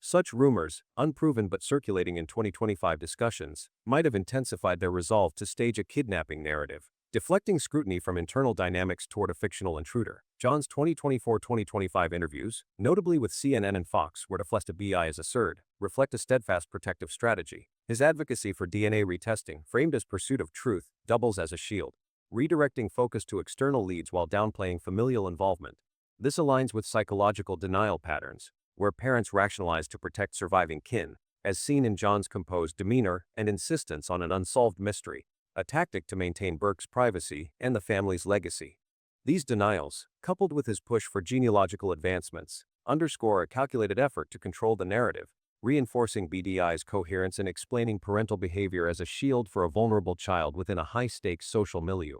Such rumors, unproven but circulating in 2025 discussions, might have intensified their resolve to stage a kidnapping narrative, deflecting scrutiny from internal dynamics toward a fictional intruder. John's 2024-2025 interviews, notably with CNN and Fox, where the BI is asserted, reflect a steadfast protective strategy. His advocacy for DNA retesting, framed as pursuit of truth, doubles as a shield, redirecting focus to external leads while downplaying familial involvement. This aligns with psychological denial patterns, where parents rationalize to protect surviving kin, as seen in John's composed demeanor and insistence on an unsolved mystery, a tactic to maintain Burke's privacy and the family's legacy. These denials, coupled with his push for genealogical advancements, underscore a calculated effort to control the narrative, reinforcing BDI's coherence in explaining parental behavior as a shield for a vulnerable child within a high-stakes social milieu.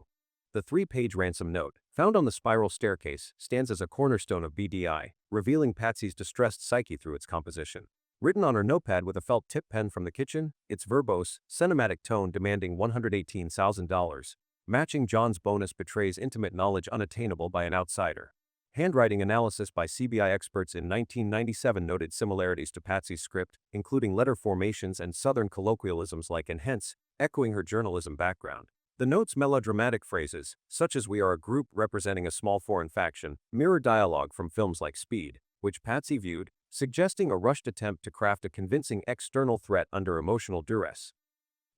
The 3-page Ransom note, found on the spiral staircase, stands as a cornerstone of BDI, revealing Patsy's distressed psyche through its composition. Written on her notepad with a felt tip pen from the kitchen, its verbose, cinematic tone demanding $118,000, matching John's bonus betrays intimate knowledge unattainable by an outsider. Handwriting analysis by CBI experts in 1997 noted similarities to Patsy's script, including letter formations and Southern colloquialisms like "and hence," echoing her journalism background. The note's melodramatic phrases, such as "we are a group representing a small foreign faction," mirror dialogue from films like Speed, which Patsy viewed, suggesting a rushed attempt to craft a convincing external threat under emotional duress.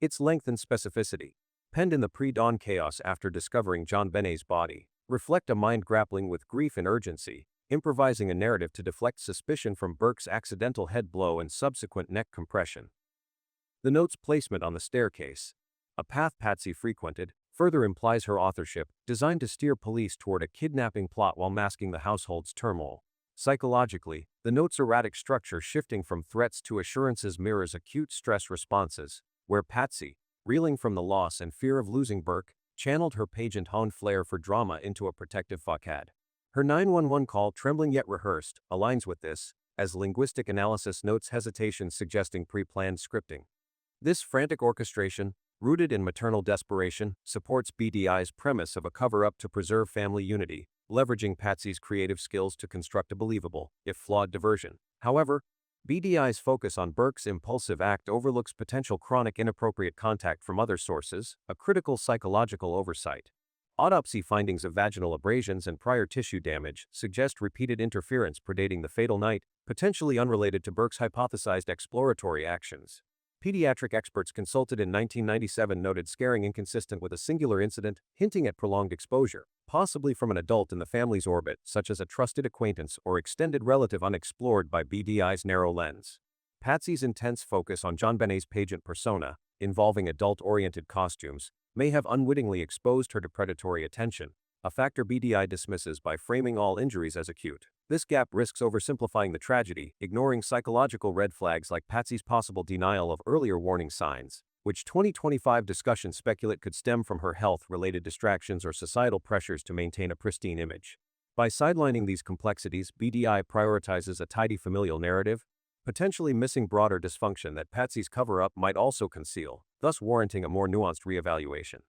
Its length and specificity, penned in the pre-dawn chaos after discovering JonBenét's body, reflect a mind grappling with grief and urgency, improvising a narrative to deflect suspicion from Burke's accidental head blow and subsequent neck compression. The note's placement on the staircase, a path Patsy frequented, further implies her authorship, designed to steer police toward a kidnapping plot while masking the household's turmoil. Psychologically, the note's erratic structure shifting from threats to assurances mirrors acute stress responses, where Patsy, reeling from the loss and fear of losing Burke, channeled her pageant-honed flair for drama into a protective facade. Her 911 call, trembling yet rehearsed, aligns with this, as linguistic analysis notes hesitation suggesting pre-planned scripting. This frantic orchestration, rooted in maternal desperation, supports BDI's premise of a cover-up to preserve family unity, leveraging Patsy's creative skills to construct a believable, if flawed, diversion. However, BDI's focus on Burke's impulsive act overlooks potential chronic inappropriate contact from other sources, a critical psychological oversight. Autopsy findings of vaginal abrasions and prior tissue damage suggest repeated interference predating the fatal night, potentially unrelated to Burke's hypothesized exploratory actions. Pediatric experts consulted in 1997 noted scarring inconsistent with a singular incident, hinting at prolonged exposure, possibly from an adult in the family's orbit, such as a trusted acquaintance or extended relative unexplored by BDI's narrow lens. Patsy's intense focus on JonBenét's pageant persona, involving adult-oriented costumes, may have unwittingly exposed her to predatory attention, a factor BDI dismisses by framing all injuries as acute. This gap risks oversimplifying the tragedy, ignoring psychological red flags like Patsy's possible denial of earlier warning signs, which 2025 discussions speculate could stem from her health-related distractions or societal pressures to maintain a pristine image. By sidelining these complexities, BDI prioritizes a tidy familial narrative, potentially missing broader dysfunction that Patsy's cover-up might also conceal, thus warranting a more nuanced reevaluation.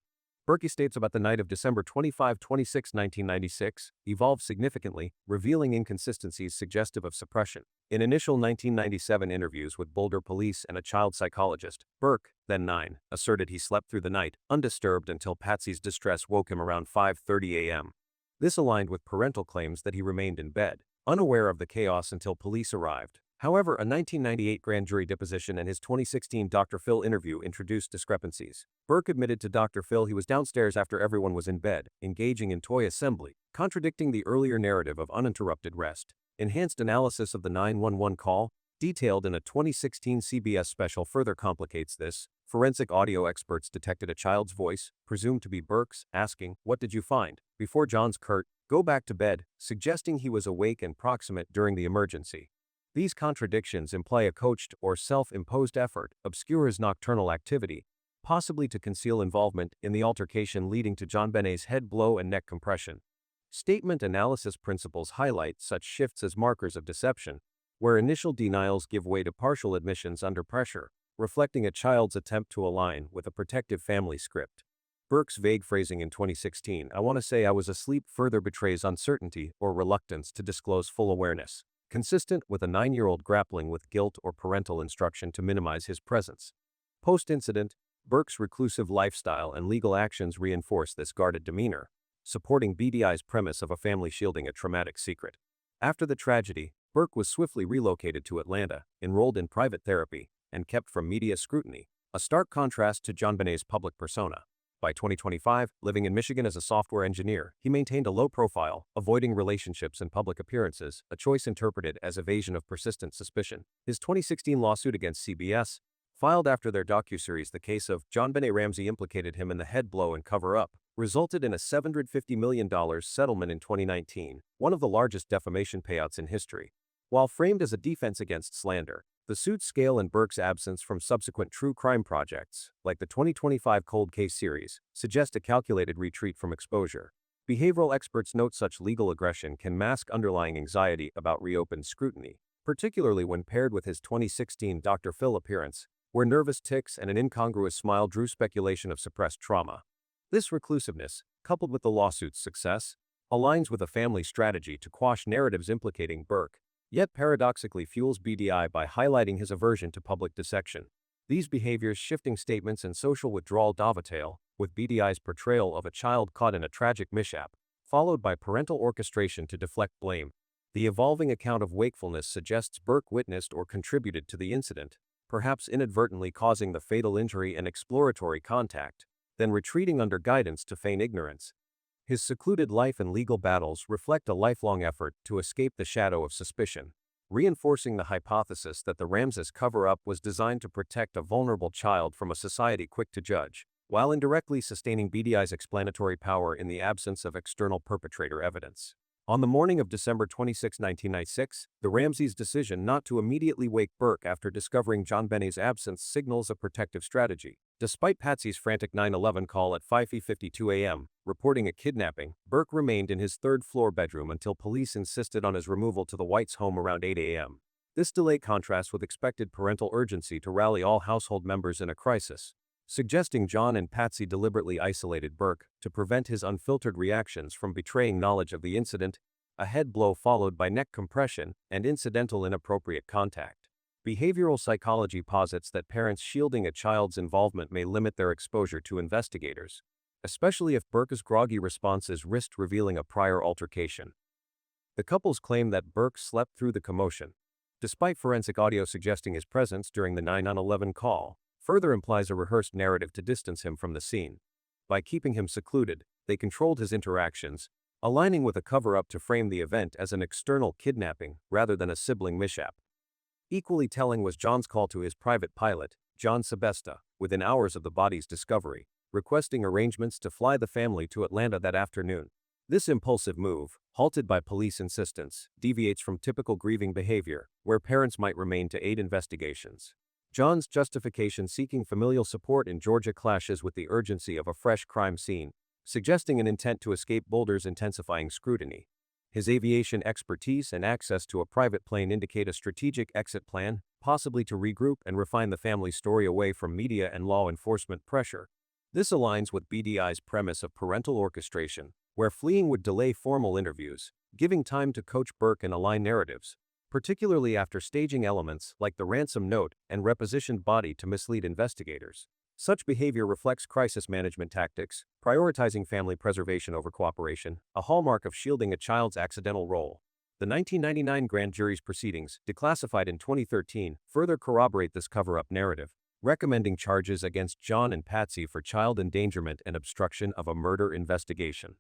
Burke states about the night of December 25-26, 1996, evolved significantly, revealing inconsistencies suggestive of suppression. In initial 1997 interviews with Boulder police and a child psychologist, Burke, then 9, asserted he slept through the night, undisturbed until Patsy's distress woke him around 5:30 a.m. This aligned with parental claims that he remained in bed, unaware of the chaos until police arrived. However, a 1998 grand jury deposition and his 2016 Dr. Phil interview introduced discrepancies. Burke admitted to Dr. Phil he was downstairs after everyone was in bed, engaging in toy assembly, contradicting the earlier narrative of uninterrupted rest. Enhanced analysis of the 911 call, detailed in a 2016 CBS special, further complicates this. Forensic audio experts detected a child's voice, presumed to be Burke's, asking, "What did you find?" before John's curt, "Go back to bed," suggesting he was awake and proximate during the emergency. These contradictions imply a coached or self-imposed effort, obscure his nocturnal activity, possibly to conceal involvement in the altercation leading to JonBenét's head blow and neck compression. Statement analysis principles highlight such shifts as markers of deception, where initial denials give way to partial admissions under pressure, reflecting a child's attempt to align with a protective family script. Burke's vague phrasing in 2016, "I want to say I was asleep," further betrays uncertainty or reluctance to disclose full awareness, consistent with a 9-year-old grappling with guilt or parental instruction to minimize his presence. Post-incident, Burke's reclusive lifestyle and legal actions reinforce this guarded demeanor, supporting BDI's premise of a family shielding a traumatic secret. After the tragedy, Burke was swiftly relocated to Atlanta, enrolled in private therapy, and kept from media scrutiny, a stark contrast to JonBenét's public persona. By 2025, living in Michigan as a software engineer, he maintained a low profile, avoiding relationships and public appearances, a choice interpreted as evasion of persistent suspicion. His 2016 lawsuit against CBS, filed after their docuseries The Case of JonBenét Ramsey implicated him in the head blow and cover-up, resulted in a $750 million settlement in 2019, one of the largest defamation payouts in history. While framed as a defense against slander, the suit's scale and Burke's absence from subsequent true crime projects, like the 2025 Cold Case series, suggest a calculated retreat from exposure. Behavioral experts note such legal aggression can mask underlying anxiety about reopened scrutiny, particularly when paired with his 2016 Dr. Phil appearance, where nervous tics and an incongruous smile drew speculation of suppressed trauma. This reclusiveness, coupled with the lawsuit's success, aligns with a family strategy to quash narratives implicating Burke, yet paradoxically fuels BDI by highlighting his aversion to public dissection. These behaviors, shifting statements, and social withdrawal dovetail with BDI's portrayal of a child caught in a tragic mishap, followed by parental orchestration to deflect blame. The evolving account of wakefulness suggests Burke witnessed or contributed to the incident, perhaps inadvertently causing the fatal injury and exploratory contact, then retreating under guidance to feign ignorance. His secluded life and legal battles reflect a lifelong effort to escape the shadow of suspicion, reinforcing the hypothesis that the Ramsey cover-up was designed to protect a vulnerable child from a society quick to judge, while indirectly sustaining BDI's explanatory power in the absence of external perpetrator evidence. On the morning of December 26, 1996, the Ramseys' decision not to immediately wake Burke after discovering JonBenét's absence signals a protective strategy. Despite Patsy's frantic 911 call at 5:52 a.m., reporting a kidnapping, Burke remained in his third-floor bedroom until police insisted on his removal to the White's home around 8 a.m. This delay contrasts with expected parental urgency to rally all household members in a crisis, suggesting John and Patsy deliberately isolated Burke to prevent his unfiltered reactions from betraying knowledge of the incident, a head blow followed by neck compression and incidental inappropriate contact. Behavioral psychology posits that parents shielding a child's involvement may limit their exposure to investigators, especially if Burke's groggy responses risked revealing a prior altercation. The couple's claim that Burke slept through the commotion, despite forensic audio suggesting his presence during the 911 call, further implies a rehearsed narrative to distance him from the scene. By keeping him secluded, they controlled his interactions, aligning with a cover-up to frame the event as an external kidnapping rather than a sibling mishap. Equally telling was John's call to his private pilot, John Sebesta, within hours of the body's discovery, requesting arrangements to fly the family to Atlanta that afternoon. This impulsive move, halted by police insistence, deviates from typical grieving behavior, where parents might remain to aid investigations. John's justification seeking familial support in Georgia clashes with the urgency of a fresh crime scene, suggesting an intent to escape Boulder's intensifying scrutiny. His aviation expertise and access to a private plane indicate a strategic exit plan, possibly to regroup and refine the family's story away from media and law enforcement pressure. This aligns with BDI's premise of parental orchestration, where fleeing would delay formal interviews, giving time to coach Burke and align narratives, particularly after staging elements like the ransom note and repositioned body to mislead investigators. Such behavior reflects crisis management tactics, prioritizing family preservation over cooperation, a hallmark of shielding a child's accidental role. The 1999 grand jury's proceedings, declassified in 2013, further corroborate this cover-up narrative, recommending charges against John and Patsy for child endangerment and obstruction of a murder investigation.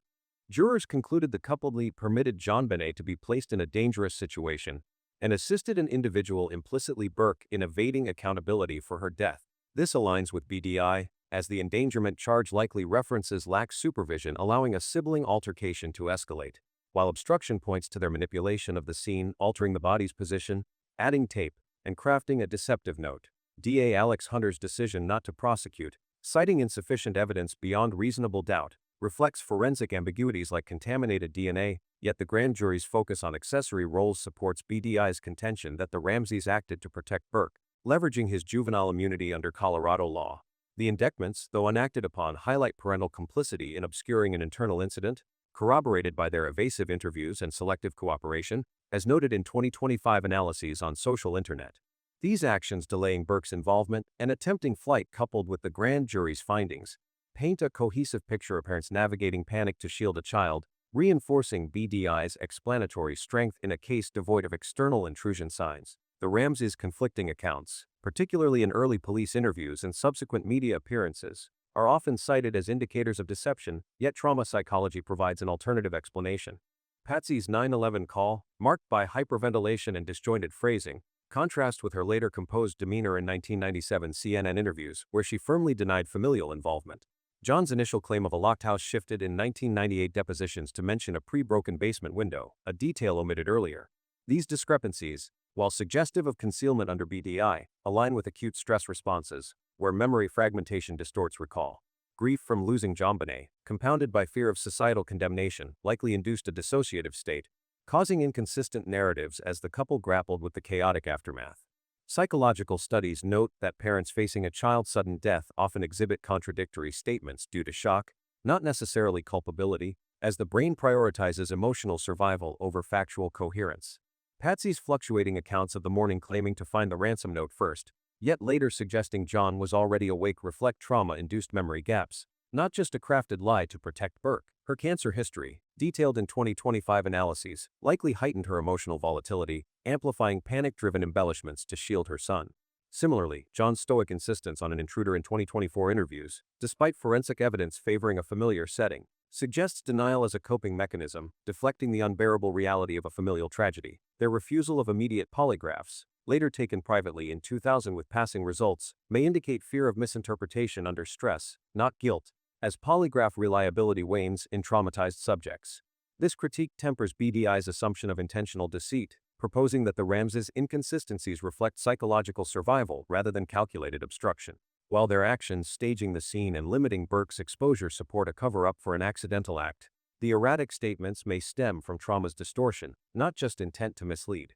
Jurors concluded the couple permitted JonBenét to be placed in a dangerous situation and assisted an individual, implicitly Burke, in evading accountability for her death. This aligns with BDI, as the endangerment charge likely references lax supervision, allowing a sibling altercation to escalate, while obstruction points to their manipulation of the scene, altering the body's position, adding tape, and crafting a deceptive note. DA Alex Hunter's decision not to prosecute, citing insufficient evidence beyond reasonable doubt, reflects forensic ambiguities like contaminated DNA, yet the grand jury's focus on accessory roles supports BDI's contention that the Ramseys acted to protect Burke. leveraging his juvenile immunity under Colorado law. The indictments, though unacted upon, highlight parental complicity in obscuring an internal incident, corroborated by their evasive interviews and selective cooperation, as noted in 2025 analyses on social internet. These actions delaying Burke's involvement and attempting flight coupled with the grand jury's findings paint a cohesive picture of parents navigating panic to shield a child, reinforcing BDI's explanatory strength in a case devoid of external intrusion signs. The Ramseys' conflicting accounts, particularly in early police interviews and subsequent media appearances, are often cited as indicators of deception, yet trauma psychology provides an alternative explanation. Patsy's 9/11 call, marked by hyperventilation and disjointed phrasing, contrasts with her later composed demeanor in 1997 CNN interviews, where she firmly denied familial involvement. John's initial claim of a locked house shifted in 1998 depositions to mention a pre-broken basement window, a detail omitted earlier. These discrepancies, while suggestive of concealment under BDI, align with acute stress responses, where memory fragmentation distorts recall. Grief from losing JonBenét, compounded by fear of societal condemnation, likely induced a dissociative state, causing inconsistent narratives as the couple grappled with the chaotic aftermath. Psychological studies note that parents facing a child's sudden death often exhibit contradictory statements due to shock, not necessarily culpability, as the brain prioritizes emotional survival over factual coherence. Patsy's fluctuating accounts of the morning claiming to find the ransom note first, yet later suggesting John was already awake reflect trauma-induced memory gaps, not just a crafted lie to protect Burke. Her cancer history, detailed in 2025 analyses, likely heightened her emotional volatility, amplifying panic-driven embellishments to shield her son. Similarly, John's stoic insistence on an intruder in 2024 interviews, despite forensic evidence favoring a familiar setting, suggests denial as a coping mechanism, deflecting the unbearable reality of a familial tragedy. Their refusal of immediate polygraphs, later taken privately in 2000 with passing results, may indicate fear of misinterpretation under stress, not guilt, as polygraph reliability wanes in traumatized subjects. This critique tempers BDI's assumption of intentional deceit, proposing that the Ramseys' inconsistencies reflect psychological survival rather than calculated obstruction. While their actions staging the scene and limiting Burke's exposure support a cover-up for an accidental act, the erratic statements may stem from trauma's distortion, not just intent to mislead.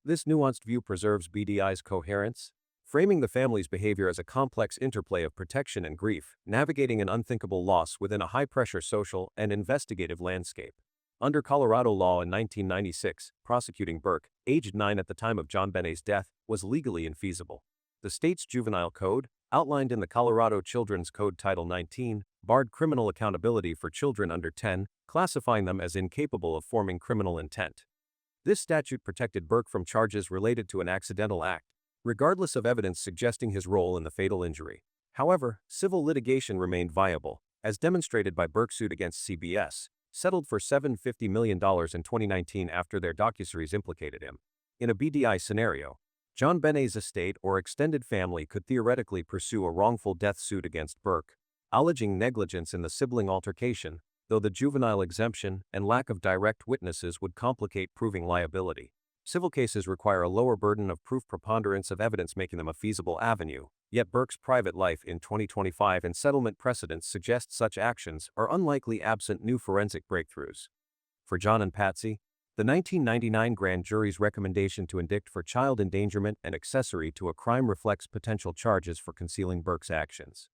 This nuanced view preserves BDI's coherence, framing the family's behavior as a complex interplay of protection and grief, navigating an unthinkable loss within a high-pressure social and investigative landscape. Under Colorado law in 1996, prosecuting Burke, aged 9 at the time of JonBenét's death, was legally infeasible. The state's juvenile code, outlined in the Colorado Children's Code Title 19, barred criminal accountability for children under 10, classifying them as incapable of forming criminal intent. This statute protected Burke from charges related to an accidental act, regardless of evidence suggesting his role in the fatal injury. However, civil litigation remained viable, as demonstrated by Burke's suit against CBS, settled for $750 million in 2019 after their docuseries implicated him. In a BDI scenario, JonBenét's estate or extended family could theoretically pursue a wrongful death suit against Burke, alleging negligence in the sibling altercation, though the juvenile exemption and lack of direct witnesses would complicate proving liability. Civil cases require a lower burden of proof, preponderance of evidence making them a feasible avenue, yet Burke's private life in 2025 and settlement precedents suggest such actions are unlikely absent new forensic breakthroughs. For John and Patsy, the 1999 grand jury's recommendation to indict for child endangerment and accessory to a crime reflects potential charges for concealing Burke's actions.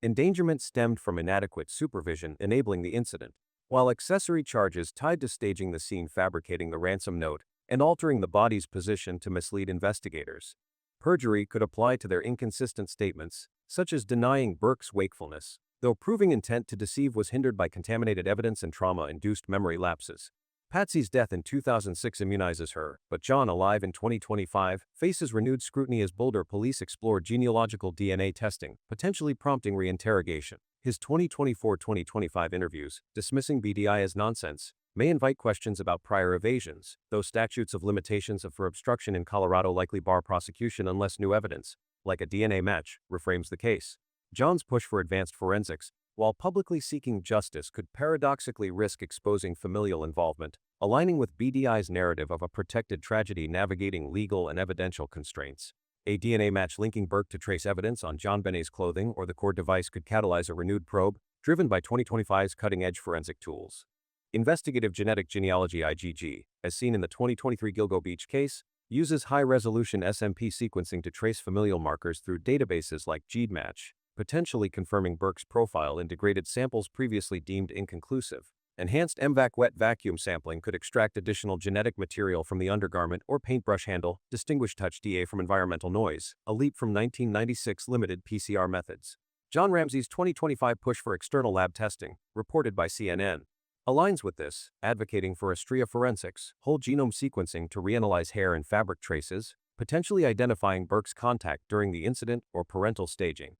Endangerment stemmed from inadequate supervision enabling the incident, while accessory charges tied to staging the scene, fabricating the ransom note, and altering the body's position to mislead investigators. Perjury could apply to their inconsistent statements, such as denying Burke's wakefulness, though proving intent to deceive was hindered by contaminated evidence and trauma-induced memory lapses. Patsy's death in 2006 immunizes her, but John, alive in 2025, faces renewed scrutiny as Boulder police explore genealogical DNA testing, potentially prompting reinterrogation. His 2024-2025 interviews, dismissing BDI as nonsense, may invite questions about prior evasions, though statutes of limitations for obstruction in Colorado likely bar prosecution unless new evidence, like a DNA match, reframes the case. John's push for advanced forensics, while publicly seeking justice, could paradoxically risk exposing familial involvement, aligning with BDI's narrative of a protected tragedy navigating legal and evidential constraints. A DNA match linking Burke to trace evidence on JonBenét's clothing or the core device could catalyze a renewed probe, driven by 2025's cutting-edge forensic tools. Investigative genetic genealogy (IgG), as seen in the 2023 Gilgo Beach case, uses high-resolution SMP sequencing to trace familial markers through databases like GEDmatch, potentially confirming Burke's profile in degraded samples previously deemed inconclusive. Enhanced MVAC wet vacuum sampling could extract additional genetic material from the undergarment or paintbrush handle, distinguish touch DA from environmental noise, a leap from 1996 limited PCR methods. John Ramsey's 2025 push for external lab testing, reported by CNN, aligns with this, advocating for Astrea forensics, whole genome sequencing to reanalyze hair and fabric traces, potentially identifying Burke's contact during the incident or parental staging.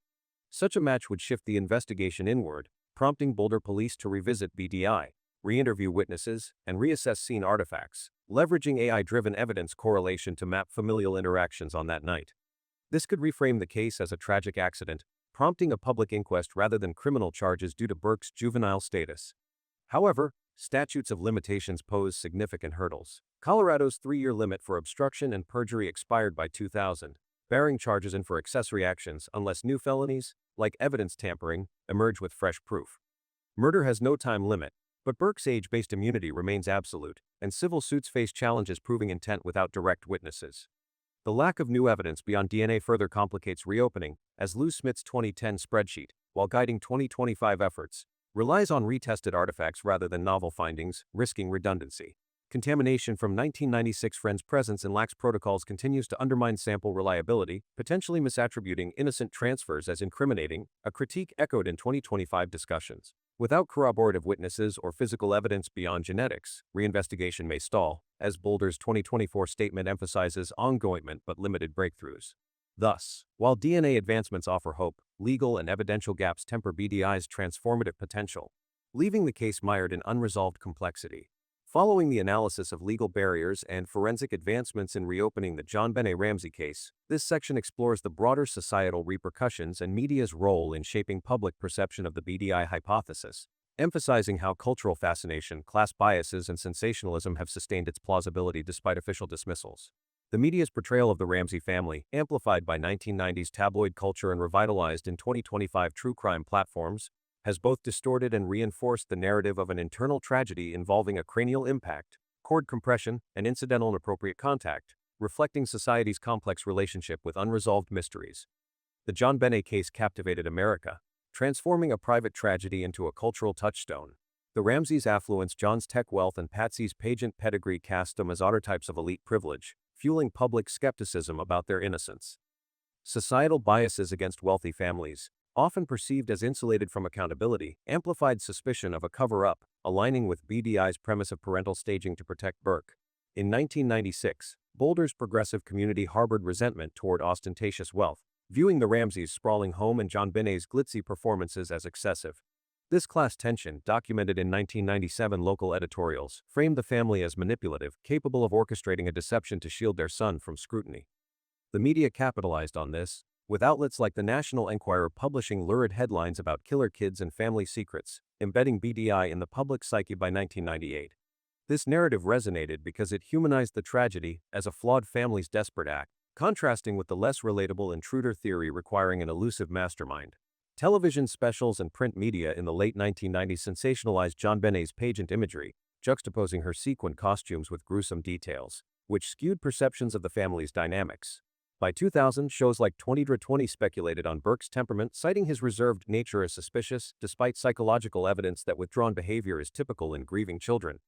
Such a match would shift the investigation inward, prompting Boulder police to revisit BDI, re-interview witnesses, and reassess scene artifacts, leveraging AI-driven evidence correlation to map familial interactions on that night. This could reframe the case as a tragic accident, prompting a public inquest rather than criminal charges due to Burke's juvenile status. However, statutes of limitations pose significant hurdles. Colorado's 3-year limit for obstruction and perjury expired by 2000, barring charges in for accessory actions unless new felonies, like evidence tampering, emerge with fresh proof. Murder has no time limit, but Burke's age-based immunity remains absolute, and civil suits face challenges proving intent without direct witnesses. The lack of new evidence beyond DNA further complicates reopening, as Lou Smith's 2010 spreadsheet, while guiding 2025 efforts, relies on retested artifacts rather than novel findings, risking redundancy. Contamination from 1996 Friends' presence in lax protocols continues to undermine sample reliability, potentially misattributing innocent transfers as incriminating, a critique echoed in 2025 discussions. Without corroborative witnesses or physical evidence beyond genetics, reinvestigation may stall, as Boulder's 2024 statement emphasizes ongoing but limited breakthroughs. Thus, while DNA advancements offer hope, legal and evidential gaps temper BDI's transformative potential, leaving the case mired in unresolved complexity. Following the analysis of legal barriers and forensic advancements in reopening the JonBenét Ramsey case, this section explores the broader societal repercussions and media's role in shaping public perception of the BDI hypothesis, emphasizing how cultural fascination, class biases, and sensationalism have sustained its plausibility despite official dismissals. The media's portrayal of the Ramsey family, amplified by 1990s tabloid culture and revitalized in 2025 true crime platforms, has both distorted and reinforced the narrative of an internal tragedy involving a cranial impact, cord compression, and incidental inappropriate contact, reflecting society's complex relationship with unresolved mysteries. The JonBenét case captivated America, transforming a private tragedy into a cultural touchstone. The Ramseys' affluence, John's tech wealth, and Patsy's pageant pedigree cast them as archetypes of elite privilege, fueling public skepticism about their innocence. Societal biases against wealthy families, often perceived as insulated from accountability, amplified suspicion of a cover-up, aligning with BDI's premise of parental staging to protect Burke. In 1996, Boulder's progressive community harbored resentment toward ostentatious wealth, viewing the Ramseys' sprawling home and JonBenét's glitzy performances as excessive. This class tension, documented in 1997 local editorials, framed the family as manipulative, capable of orchestrating a deception to shield their son from scrutiny. The media capitalized on this, with outlets like the National Enquirer publishing lurid headlines about killer kids and family secrets, embedding BDI in the public psyche by 1998. This narrative resonated because it humanized the tragedy as a flawed family's desperate act, contrasting with the less relatable intruder theory requiring an elusive mastermind. Television specials and print media in the late 1990s sensationalized JonBenét's pageant imagery, juxtaposing her sequin costumes with gruesome details, which skewed perceptions of the family's dynamics. By 2000, shows like 20/20 speculated on Burke's temperament, citing his reserved nature as suspicious, despite psychological evidence that withdrawn behavior is typical in grieving children.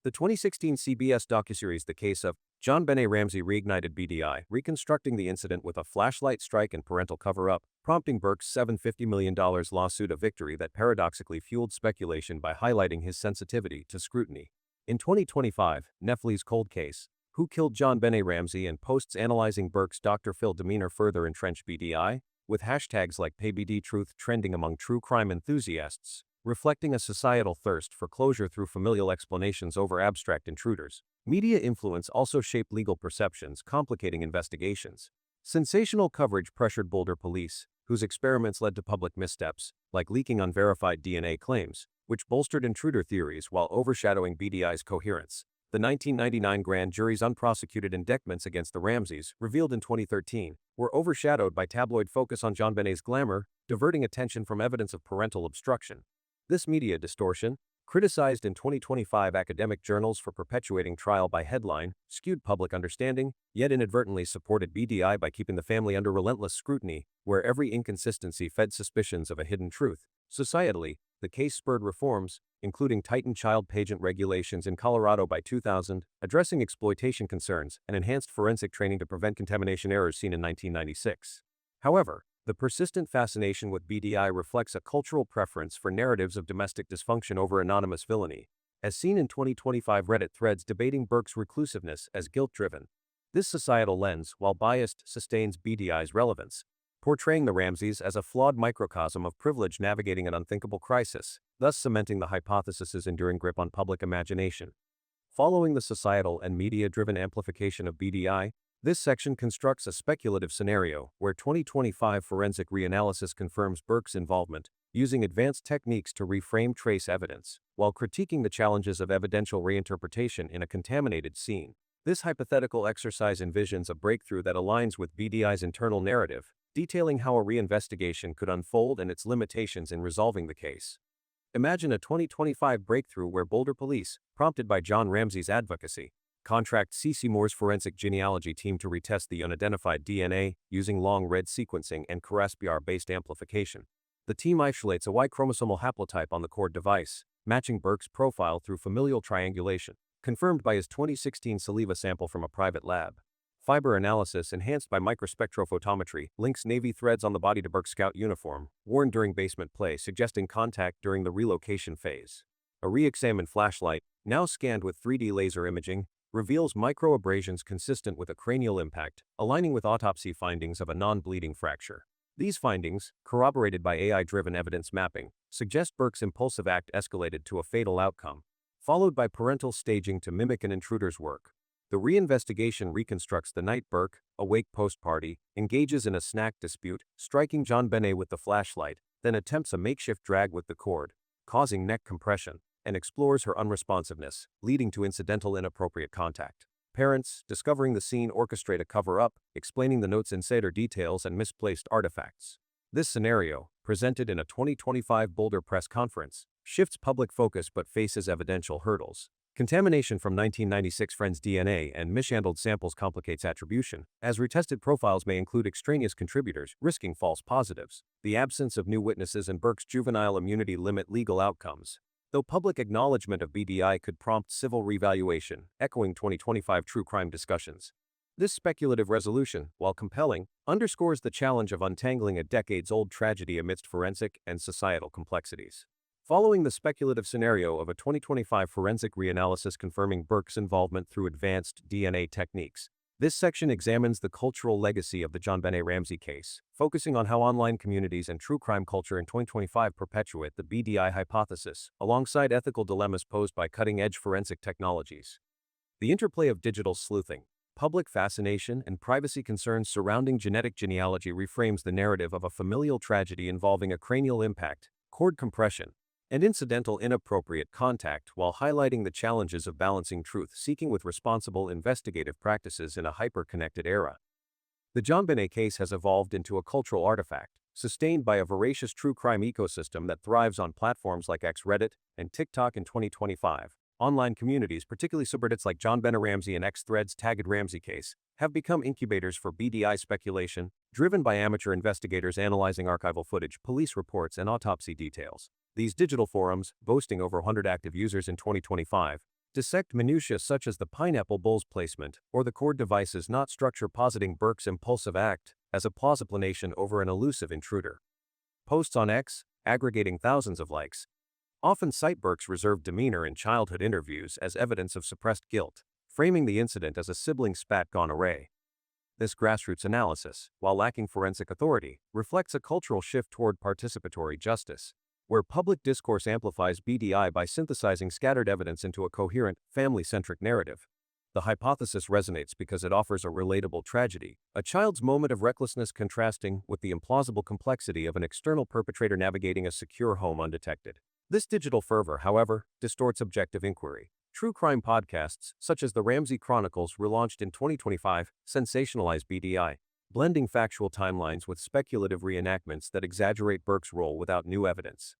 The 2016 CBS docuseries The Case of JonBenét Ramsey reignited BDI, reconstructing the incident with a flashlight strike and parental cover-up, prompting Burke's $750 million lawsuit, a victory that paradoxically fueled speculation by highlighting his sensitivity to scrutiny. In 2025, Netflix's Cold Case, Who Killed JonBenét Ramsey, and posts analyzing Burke's Dr. Phil demeanor further entrench BDI, with hashtags like PayBDTruth trending among true crime enthusiasts, reflecting a societal thirst for closure through familial explanations over abstract intruders. Media influence also shaped legal perceptions, complicating investigations. Sensational coverage pressured Boulder police, whose experiments led to public missteps, like leaking unverified DNA claims, which bolstered intruder theories while overshadowing BDI's coherence. The 1999 grand jury's unprosecuted indictments against the Ramseys, revealed in 2013, were overshadowed by tabloid focus on JonBenét's glamour, diverting attention from evidence of parental obstruction. This media distortion, Criticized in 2025 academic journals for perpetuating trial by headline, skewed public understanding, yet inadvertently supported BDI by keeping the family under relentless scrutiny, where every inconsistency fed suspicions of a hidden truth. Societally, the case spurred reforms, including tightened child pageant regulations in Colorado by 2000, addressing exploitation concerns, and enhanced forensic training to prevent contamination errors seen in 1996. However, the persistent fascination with BDI reflects a cultural preference for narratives of domestic dysfunction over anonymous villainy, as seen in 2025 Reddit threads debating Burke's reclusiveness as guilt-driven. This societal lens, while biased, sustains BDI's relevance, portraying the Ramseys as a flawed microcosm of privilege navigating an unthinkable crisis, thus cementing the hypothesis's enduring grip on public imagination. Following the societal and media-driven amplification of BDI, this section constructs a speculative scenario where 2025 forensic reanalysis confirms Burke's involvement, using advanced techniques to reframe trace evidence, while critiquing the challenges of evidential reinterpretation in a contaminated scene. This hypothetical exercise envisions a breakthrough that aligns with BDI's internal narrative, detailing how a reinvestigation could unfold and its limitations in resolving the case. Imagine a 2025 breakthrough where Boulder police, prompted by John Ramsey's advocacy, contract C.C. Moore's forensic genealogy team to retest the unidentified DNA using long-read sequencing and Caspr-based amplification. The team isolates a Y chromosomal haplotype on the cord device, matching Burke's profile through familial triangulation, confirmed by his 2016 saliva sample from a private lab. Fiber analysis enhanced by microspectrophotometry links navy threads on the body to Burke's scout uniform, worn during basement play, suggesting contact during the relocation phase. A re-examined flashlight, now scanned with 3D laser imaging, reveals microabrasions consistent with a cranial impact, aligning with autopsy findings of a non-bleeding fracture. These findings, corroborated by AI-driven evidence mapping, suggest Burke's impulsive act escalated to a fatal outcome, followed by parental staging to mimic an intruder's work. The reinvestigation reconstructs the night Burke, awake post-party, engages in a snack dispute, striking JonBenét with the flashlight, then attempts a makeshift drag with the cord, causing neck compression, and explores her unresponsiveness, leading to incidental inappropriate contact. Parents, discovering the scene, orchestrate a cover-up, explaining the note's insider details and misplaced artifacts. This scenario, presented in a 2025 Boulder press conference, shifts public focus but faces evidential hurdles. Contamination from 1996 friends' DNA and mishandled samples complicates attribution, as retested profiles may include extraneous contributors, risking false positives. The absence of new witnesses and Burke's juvenile immunity limit legal outcomes, though public acknowledgement of BDI could prompt civil revaluation, echoing 2025 true crime discussions. This speculative resolution, while compelling, underscores the challenge of untangling a decades-old tragedy amidst forensic and societal complexities. Following the speculative scenario of a 2025 forensic reanalysis confirming Burke's involvement through advanced DNA techniques, this section examines the cultural legacy of the JonBenét Ramsey case, focusing on how online communities and true crime culture in 2025 perpetuate the BDI hypothesis, alongside ethical dilemmas posed by cutting-edge forensic technologies. The interplay of digital sleuthing, public fascination, and privacy concerns surrounding genetic genealogy reframes the narrative of a familial tragedy involving a cranial impact, cord compression, and incidental inappropriate contact, while highlighting the challenges of balancing truth-seeking with responsible investigative practices in a hyper-connected era. The JonBenét case has evolved into a cultural artifact, sustained by a voracious true crime ecosystem that thrives on platforms like X, Reddit, and TikTok. In 2025, online communities, particularly subreddits like JonBenét Ramsey and X threads tagged Ramsey case, have become incubators for BDI speculation, driven by amateur investigators analyzing archival footage, police reports, and autopsy details. These digital forums, boasting over 100 active users in 2025, dissect minutiae such as the pineapple bowl's placement or the cord device's not structure, positing Burke's impulsive act as a plausiblination over an elusive intruder. Posts on X, aggregating thousands of likes, often cite Burke's reserved demeanor in childhood interviews as evidence of suppressed guilt, framing the incident as a sibling spat gone awry. This grassroots analysis, while lacking forensic authority, reflects a cultural shift toward participatory justice, where public discourse amplifies BDI by synthesizing scattered evidence into a coherent, family-centric narrative. The hypothesis resonates because it offers a relatable tragedy, a child's moment of recklessness contrasting with the implausible complexity of an external perpetrator navigating a secure home undetected. This digital fervor, however, distorts objective inquiry. True crime podcasts, such as the Ramsey Chronicles, relaunched in 2025, sensationalize BDI, blending factual timelines with speculative reenactments that exaggerate Burke's role without new evidence.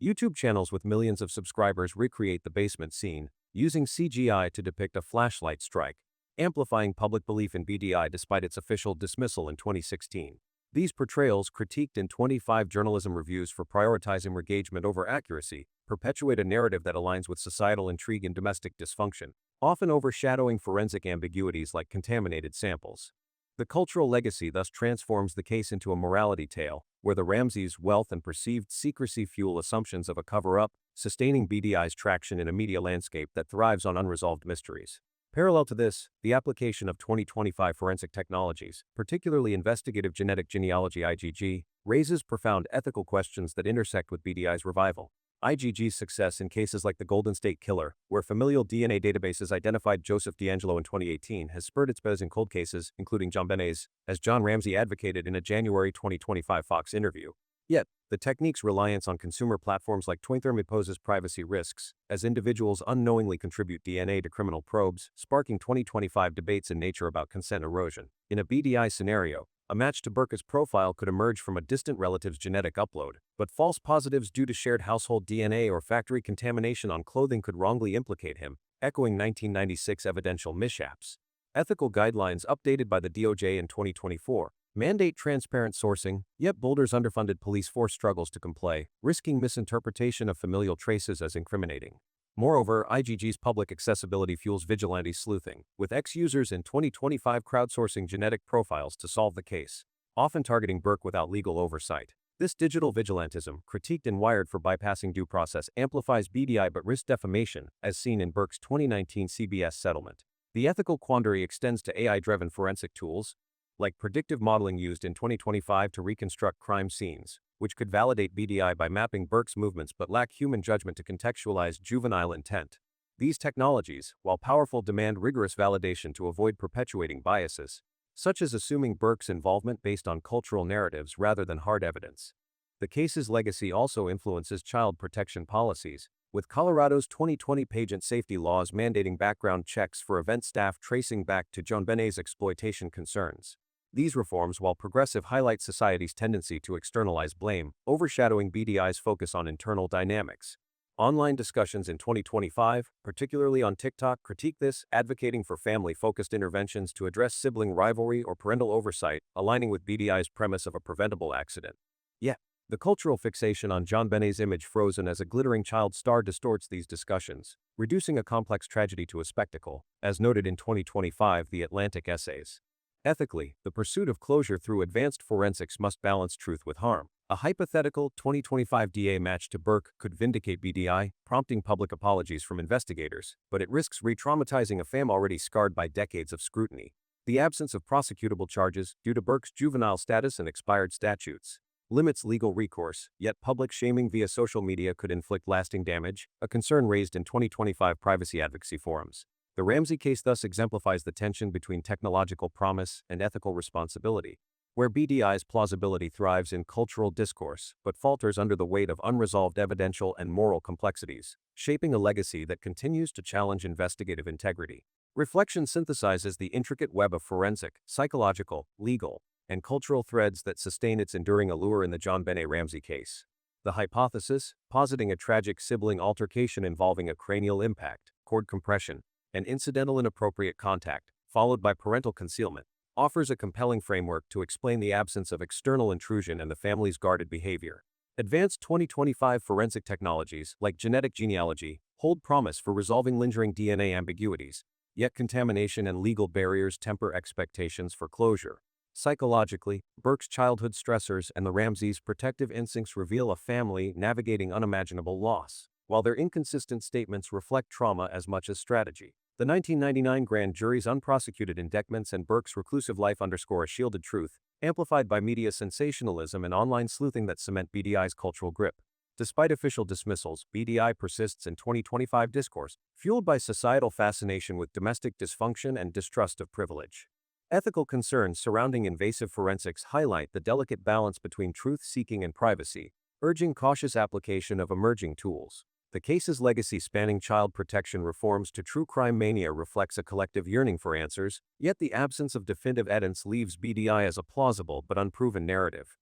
YouTube channels with millions of subscribers recreate the basement scene, using CGI to depict a flashlight strike, amplifying public belief in BDI despite its official dismissal in 2016. These portrayals, critiqued in 25 journalism reviews for prioritizing engagement over accuracy, perpetuate a narrative that aligns with societal intrigue and domestic dysfunction, often overshadowing forensic ambiguities like contaminated samples. The cultural legacy thus transforms the case into a morality tale, where the Ramseys' wealth and perceived secrecy fuel assumptions of a cover-up, sustaining BDI's traction in a media landscape that thrives on unresolved mysteries. Parallel to this, the application of 2025 forensic technologies, particularly investigative genetic genealogy (IgG), raises profound ethical questions that intersect with BDI's revival. IgG's success in cases like the Golden State Killer, where familial DNA databases identified Joseph DeAngelo in 2018, has spurred its buzz in cold cases, including JonBenét's, as John Ramsey advocated in a January 2025 Fox interview. Yet, the technique's reliance on consumer platforms like Twintherm poses privacy risks, as individuals unknowingly contribute DNA to criminal probes, sparking 2025 debates in Nature about consent erosion. In a BDI scenario, a match to Burke's profile could emerge from a distant relative's genetic upload, but false positives due to shared household DNA or factory contamination on clothing could wrongly implicate him, echoing 1996 Evidential mishaps. Ethical guidelines updated by the DOJ in 2024 mandate transparent sourcing, yet Boulder's underfunded police force struggles to comply, risking misinterpretation of familial traces as incriminating. Moreover, IgG's public accessibility fuels Vigilante sleuthing, with ex-users in 2025 crowdsourcing genetic profiles to solve the case, often targeting Burke without legal oversight. This digital vigilantism, critiqued in Wired for bypassing due process, amplifies BDI but risks defamation, as seen in Burke's 2019 CBS settlement. The ethical quandary extends to AI-driven forensic tools, like predictive modeling used in 2025 to reconstruct crime scenes, which could validate BDI by mapping Burke's movements but lack human judgment to contextualize juvenile intent. These technologies, while powerful, demand rigorous validation to avoid perpetuating biases, such as assuming Burke's involvement based on cultural narratives rather than hard evidence. The case's legacy also influences child protection policies, with Colorado's 2020 pageant safety laws mandating background checks for event staff tracing back to JonBenét's exploitation concerns. These reforms, while progressive, highlight society's tendency to externalize blame, overshadowing BDI's focus on internal dynamics. Online discussions in 2025, particularly on TikTok, critique this, advocating for family-focused interventions to address sibling rivalry or parental oversight, aligning with BDI's premise of a preventable accident. Yet, the cultural fixation on JonBenét's image frozen as a glittering child star distorts these discussions, reducing a complex tragedy to a spectacle, as noted in 2025 The Atlantic Essays. Ethically, the pursuit of closure through advanced forensics must balance truth with harm. A hypothetical 2025 DA match to Burke could vindicate BDI, prompting public apologies from investigators, but it risks re-traumatizing a fam already scarred by decades of scrutiny. The absence of prosecutable charges, due to Burke's juvenile status and expired statutes, limits legal recourse, yet public shaming via social media could inflict lasting damage, a concern raised in 2025 privacy advocacy forums. The Ramsey case thus exemplifies the tension between technological promise and ethical responsibility, where BDI's plausibility thrives in cultural discourse but falters under the weight of unresolved evidential and moral complexities, shaping a legacy that continues to challenge investigative integrity. Reflection synthesizes the intricate web of forensic, psychological, legal, and cultural threads that sustain its enduring allure in the JonBenét Ramsey case. The hypothesis, positing a tragic sibling altercation involving a cranial impact, cord compression, and incidental inappropriate contact, followed by parental concealment, offers a compelling framework to explain the absence of external intrusion and the family's guarded behavior. Advanced 2025 forensic technologies, like genetic genealogy, hold promise for resolving lingering DNA ambiguities, yet contamination and legal barriers temper expectations for closure. Psychologically, Burke's childhood stressors and the Ramseys' protective instincts reveal a family navigating unimaginable loss, while their inconsistent statements reflect trauma as much as strategy. The 1999 grand jury's unprosecuted indictments and Burke's reclusive life underscore a shielded truth, amplified by media sensationalism and online sleuthing that cement BDI's cultural grip. Despite official dismissals, BDI persists in 2025 discourse, fueled by societal fascination with domestic dysfunction and distrust of privilege. Ethical concerns surrounding invasive forensics highlight the delicate balance between truth-seeking and privacy, urging cautious application of emerging tools. The case's legacy spanning child protection reforms to true crime mania reflects a collective yearning for answers, yet the absence of definitive evidence leaves BDI as a plausible but unproven narrative.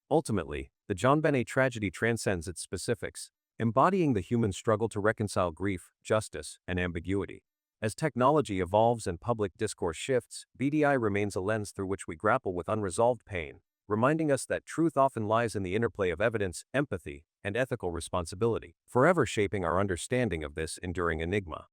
Ultimately, the JonBenét tragedy transcends its specifics, embodying the human struggle to reconcile grief, justice, and ambiguity. As technology evolves and public discourse shifts, BDI remains a lens through which we grapple with unresolved pain, reminding us that truth often lies in the interplay of evidence, empathy, and ethical responsibility, forever shaping our understanding of this enduring enigma.